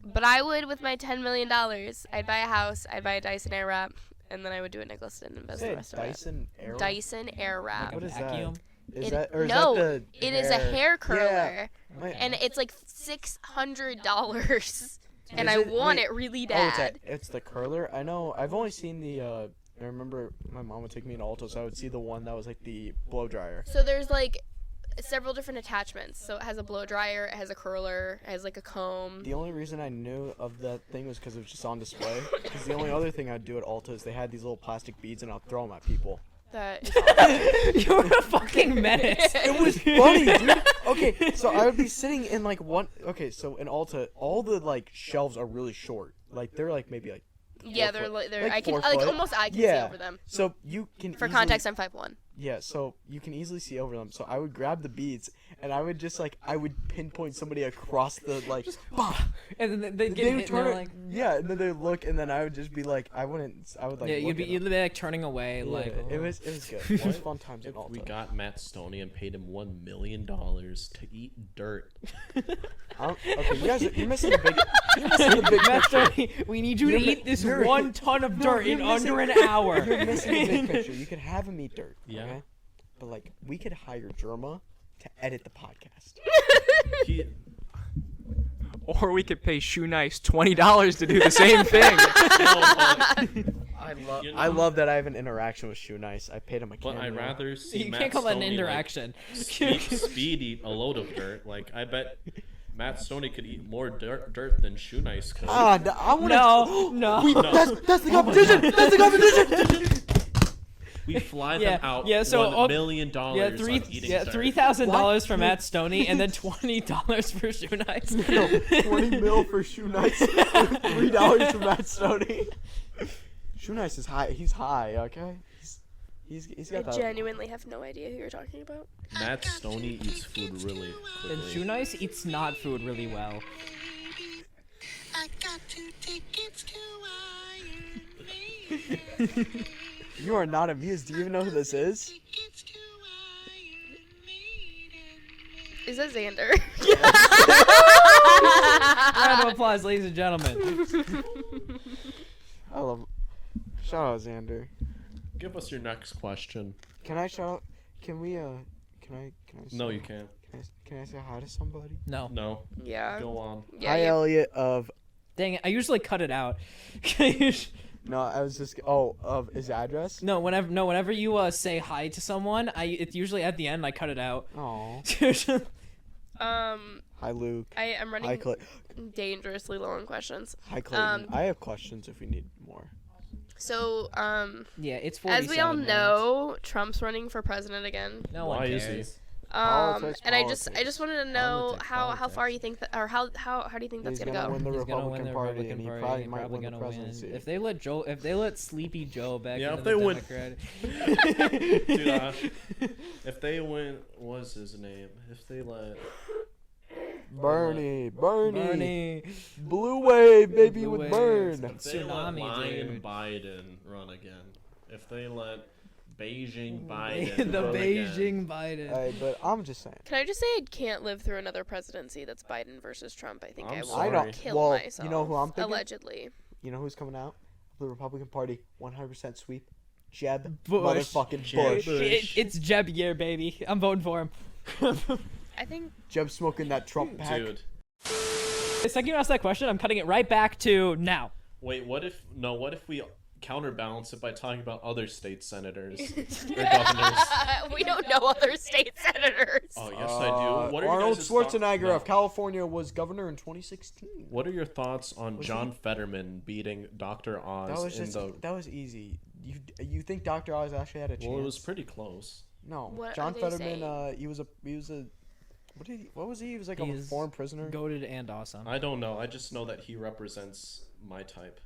But I would, with my $10 million, I'd buy a house, I'd buy a Dyson Airwrap, and then I would do a Nicholas and invest the rest of it. Dyson Airwrap? Dyson Airwrap. What is Vacuum? that? Is It- that or is no, that the it is a hair curler, Yeah. and it's like $600, and Is I it- want wait, it really Oh, it's, bad. it's the curler. I know. I've only seen the. I remember my mom would take me to Alto, so I would see the one that was like the blow dryer. So there's like several different attachments. So it has a blow dryer, it has a curler, it has like a comb. The only reason I knew of that thing was because it was just on display. Because the only other thing I'd do at Alta is they had these little plastic beads and I'd throw them at people. That is awesome. You're a fucking menace. It was funny, dude. Okay, so I would be sitting in like one. Okay, so in Alta, all the like shelves are really short. Like they're like maybe like. Yeah, 4 they're foot. like they're Like I can 4 like foot. almost I can see Yeah. over them. So you can. For easily- context, I'm 5'1". Yeah, so you can easily see over them. So I would grab the beads and I would just like I would pinpoint somebody across the like. bah! And then they get They would hit and turn they're it, like, yeah, and then they would look, and then I would just be like, I would like. yeah, look you'd be at them. like turning away, Yeah, like it was good. It was fun times in If Alta. we got Matt Stoney and paid him $1 million to eat dirt. Okay, you're missing the big. You're missing the big Matt picture. Stoney, we need you to You're mi- eat this you're- 1 ton of No, dirt you're in missing- under an hour. You're missing the big picture. You could have him eat dirt. Yeah. Okay? But like, we could hire Jerma to edit the podcast. He, Or we could pay Shoe Nice $20 to do the same thing. I love that I have an interaction with Shoe Nice. I paid him a but cameo. I'd rather see You Matt can't call that an Stoney, interaction. Like, speed eat a load of dirt. Like I bet Matt Stoney could eat more dirt than Shoe Nice could. I want No, no. No. That's the competition. That's the competition. We fly them out so $1 million Yeah, on eating dirt. $3,000 for Matt Stoney, and then $20 for Shoe Nice. No, 20 mil for Shoe Nice. $3 for Matt Stoney. Shoe Nice is high. He's high. Okay. He's I got that. genuinely have no idea who you're talking about. Matt Stoney eats food really And quickly. Shoe Nice eats not food really well. I got 2 tickets to Iron Maiden. You are not amused. Do you even know who this is? Tickets to Iron Maiden. Is that Xander? Round of applause, ladies and gentlemen. I love. Shout out Xander. Give us your next question. Can I shout out? Can we Can I? Say, No, you can't. Can I say hi to somebody? No. No. Yeah. Go on. Yeah. Hi, yeah. Elliot of. Dang it, I usually cut it out. No, I was just. Oh, of his address. Whenever you say hi to someone, it's usually at the end I cut it out. Oh. Hi, Luke. I am Hi, running Clay. dangerously low on questions. Hi, Clayton. I have questions if we need more. So, Yeah, it's 47 as we all minutes. know, Trump's running for president again. No Why one is he? cares. Politics, And I just politics. wanted to know Politics, how far politics. you think that, or how do you think that's He's gonna go? win the He's gonna Republican win the Party, Republican and he Party. probably He's might probably win the gonna presidency. win. If they let Sleepy Joe back Yeah, into if the they win- Democratic. Dude, if they win, what's his name? If they let Bernie, Bernie. Blue Wave, baby, Blue with Wave. Burn. if they let Tsunami, Lion dude. Biden run again, if they let Beijing Biden the run Beijing again, Biden. Hey, but I'm just saying. Can I just say I can't live through another presidency that's Biden versus Trump? I think I'm I will sorry. I don't. kill Well, myself. you know who I'm thinking? Allegedly. You know who's coming out? The Republican Party, 100% sweep. Jeb, Bush. motherfucking Jeb Bush. Bush. It's Jeb year, baby. I'm voting for him. I think Jeb smoking that Trump pack. dude. The second you ask that question, I'm cutting it right back to now. Wait, what if we counterbalance it by talking about other state senators or governors? we don't know other state senators. Oh yes, I do. What are Arnold your guys' thoughts- Schwarzenegger No. of California was governor in 2016. What are your thoughts on Was John Fetterman beating Dr. Oz That was in just the? that was easy. You think Dr. Oz actually had a chance? Well, it was pretty close. No, What John are they Fetterman. saying? He was a. What was he? He was like a He's foreign prisoner. Goated and awesome. I don't know. I just know that he represents my type.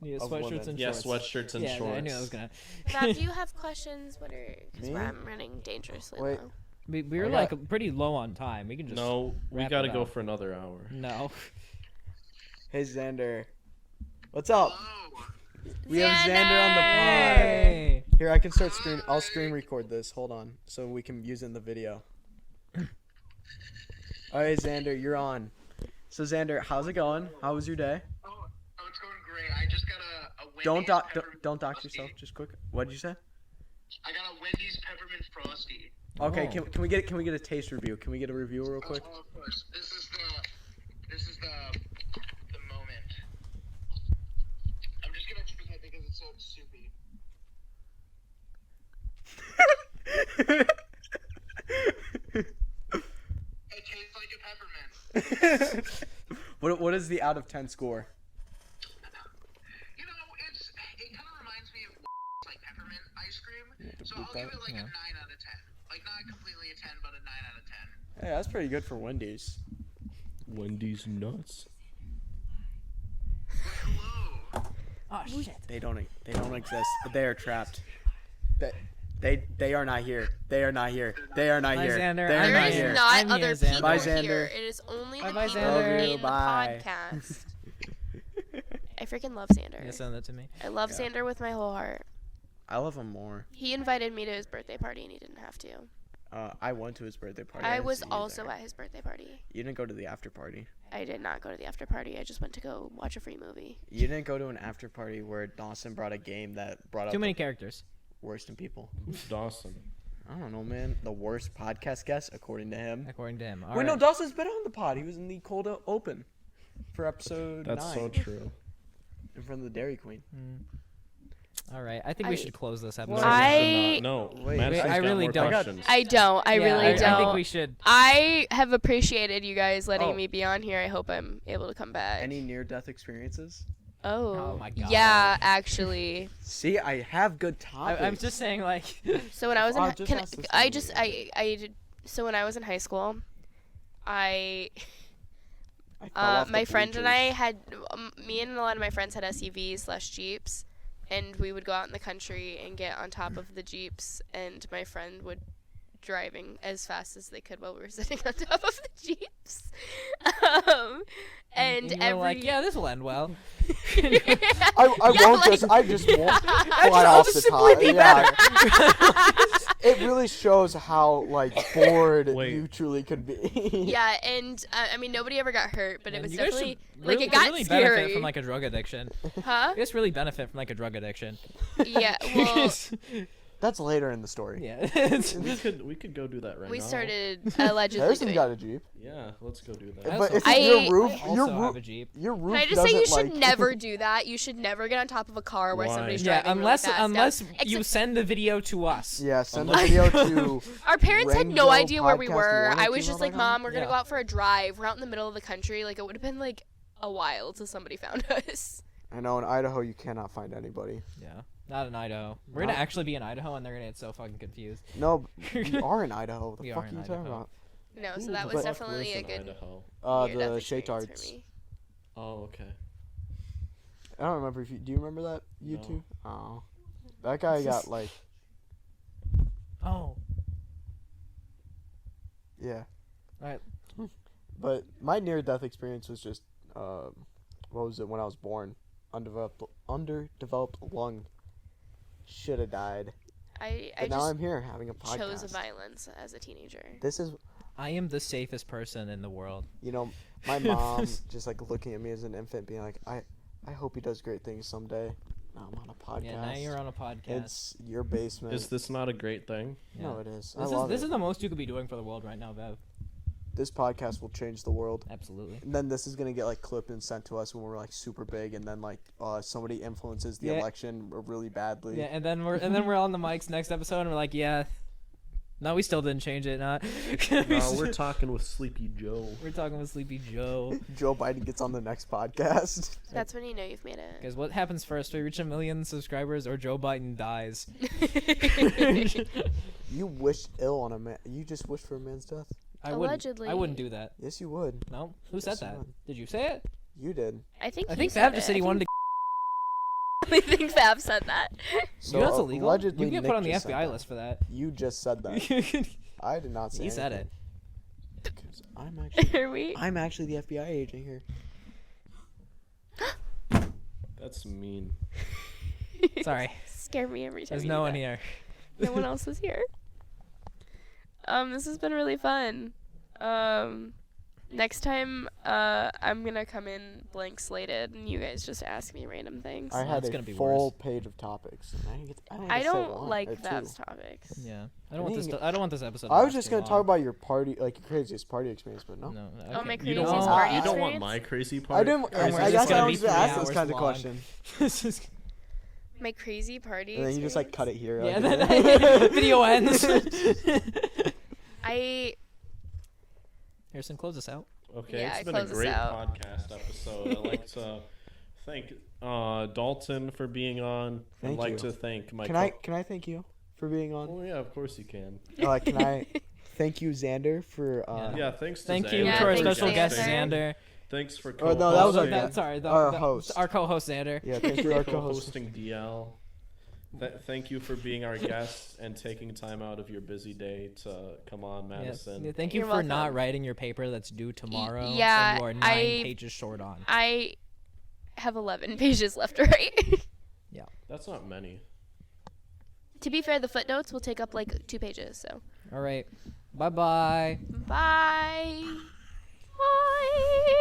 Yeah, of sweatshirts women. and Yeah, shorts. sweatshirts and yeah, shorts. I knew I was gonna. Bob, do you have questions? What are? Because Me? I'm running dangerously Wait. low. We were I like got- pretty low on time. We can just. No, we wrap gotta it go up. for another hour. No. Hey Xander, what's up? Hello. We have Xander on the pod. Hey. Here, I can start screen. I'll screen record this. Hold on, so we can use it in the video. All right, Xander, you're on. So Xander, how's it going? How was your day? Oh, it's going great. I just got a Wendy's Don't peppermint dox Frosty. yourself. Just quick. What did you say? I got a Wendy's peppermint frosty. Okay, Oh. can we get a taste review? Can we get a review real quick? Oh, of course. This is the moment. I'm just gonna drink it because it's so soupy. It tastes like a peppermint. What is the out of 10 score? You know, it kind of reminds me of like peppermint ice cream. So I'll give it like a 9 out of 10. Like not completely a 10, but a 9 out of 10. Hey, that's pretty good for Wendy's. Wendy's nuts. Hello. Oh shit. They don't exist. They are trapped. They are not here. They are not here. They are not Bye, here. Xander. They are I'm There not is here. not I'm other here, Xander. people Bye, here. Xander. It is only Bye, the bye, people Xander. in Love you, bye. the podcast. I freaking love Xander. Yeah, send that to me. I love Yeah. Xander with my whole heart. I love him more. He invited me to his birthday party and he didn't have to. I went to his birthday party. I didn't was see you also there. at his birthday party. You didn't go to the after party. I did not go to the after party. I just went to go watch a free movie. You didn't go to an after party where Dawson brought a game that brought up Too many the characters. worst in people. Who's Dawson? I don't know, man. The worst podcast guest, according to him. According to him. Wait, no, Dawson's been on the pod. He was in the cold open for episode 9 That's so true. in front of the Dairy Queen. All right. I think we I- should close this No, episode. I- should not. No, Wait, Madison's I got really more don't. questions. I don't. I Yeah, really I don't. think we should. I have appreciated you guys letting Oh. me be on here. I hope I'm able to come back. Any near-death experiences? Oh. Oh my God. Yeah, actually. See, I have good topics. I'm just saying, like. So when I was in I'll hi- just can, ask this I thing just again. I did, so when I was in high school, I I fell off the my friend and I bleachers. had me and a lot of my friends had SUVs/Jeeps, and we would go out in the country and get on top of the Jeeps, and my friend would driving as fast as they could while we were sitting on top of the Jeeps. And you were every like, yeah, this will end well. I Yeah, won't like- I just won't fly I'll off just the simply top. be Yeah. It really shows how like bored Wait. you truly could be. yeah, and I mean nobody ever got hurt, but it Man, was you guys definitely should like really, it got really scary. benefit from like a drug addiction. Huh? You guys really benefit from like a drug addiction. Yeah. Well, That's later in the story. yeah. We could go do that right we now. started allegedly Harrison's doing. got a Jeep. Yeah, let's go do I that. But also- if I- your roof, I your also roof, have a Jeep. your roof Can I just say you doesn't, should like- never do that? You should never get on top of a car where Why? somebody's Yeah, driving unless really fast unless down. you Except send the video to us. Yeah, send a Unless- video to. our parents had no Rango idea where we podcast were. one I at was just like, gmail.com? Mom, we're gonna Yeah. go out for a drive. We're out in the middle of the country. Like it would have been like a while till somebody found us. I know in Idaho you cannot find anybody. Yeah. Not in Idaho. We're gonna Not- actually be in Idaho, and they're gonna get so fucking confused. No, we are in Idaho. The We fuck are are in you talking Idaho. about? No, so Ooh, that was but- definitely a Lives in good Idaho. near-death The experience Shaytards. for me. Oh, okay. I don't remember if you. Do you remember that No. YouTube? Oh, that guy got like. Oh. Yeah. Alright. But my near-death experience was just, what was it when I was born? Underdeveloped lung. Should have died. I But now just I'm here having a podcast. chose violence as a teenager. This is, I am the safest person in the world. you know, my mom just like looking at me as an infant, being like, I hope he does great things someday. Now I'm on a podcast. Yeah, now you're on a podcast. It's your basement. Is this not a great thing? Yeah. No, it is. I This is love this it. is the most you could be doing for the world right now, Bev. This podcast will change the world. Absolutely. And then this is gonna get like clipped and sent to us when we're like super big, and then like somebody influences the Yeah. election really badly. Yeah, and then we're on the mics next episode, and we're like, yeah. No, we still didn't change it. Not. No, we're talking with Sleepy Joe. We're talking with Sleepy Joe. Joe Biden gets on the next podcast. That's when you know you've made it. Guys, what happens first? Do we reach 1 million subscribers, or Joe Biden dies? You wish ill on a man. You just wish for a man's death. I Allegedly. wouldn't do that. Yes, you would. No, who said Yes, you that? would. Did you say it? You did. I think I he think said Bev just it. said he I wanted think- to. only think Fab said that. So you know that's illegal. allegedly You get Nick put on the just said FBI that. list for that. You just said that. I did not say He said anything. it. 'Cause Are we? I'm actually the FBI agent here. That's mean. Sorry. Scare me every time. There's you no do one that. here. No one else is here. This has been really fun. Next time, I'm gonna come in blank slated, and you guys just ask me random things. I had it's a gonna be full worse. page of topics. And I get to say don't one or like two. Fab's topics. Yeah. I don't want this. I don't want this episode. I was just gonna talk about your party, like your craziest party experience, but no. No. Oh, my You don't craziest want, party you don't want experience? my crazy part. I didn't. And we're I just guess gonna I be was gonna 3 ask this hours kind of long. question. My crazy party. And then you just like cut experience? it here. Yeah. like, Then video ends. Harrison, close us out. Okay, Yeah, it's been a close us great out. podcast episode. I'd like to thank Dalton for being on. Thank I'd like you. to thank my. Can I thank you for being on? Oh yeah, of course you can. Can I thank you, Xander, for Yeah, thanks to Thank you Yeah, to our thanks, special guest, Xander. Xander. Thanks for Oh, no, that was our co-hosting. guest. Sorry, Our host. Our co-host, Xander. Yeah, thank you, our co-host. Co-hosting DL. Thank you for being our guest and taking time out of your busy day to come on, Madison. Yeah, thank you You're for not welcome. writing your paper that's due tomorrow. yeah, and you are 9 I- pages short on. I have 11 pages left to write. That's not many. To be fair, the footnotes will take up like 2 pages. So, All right. Bye-bye. bye.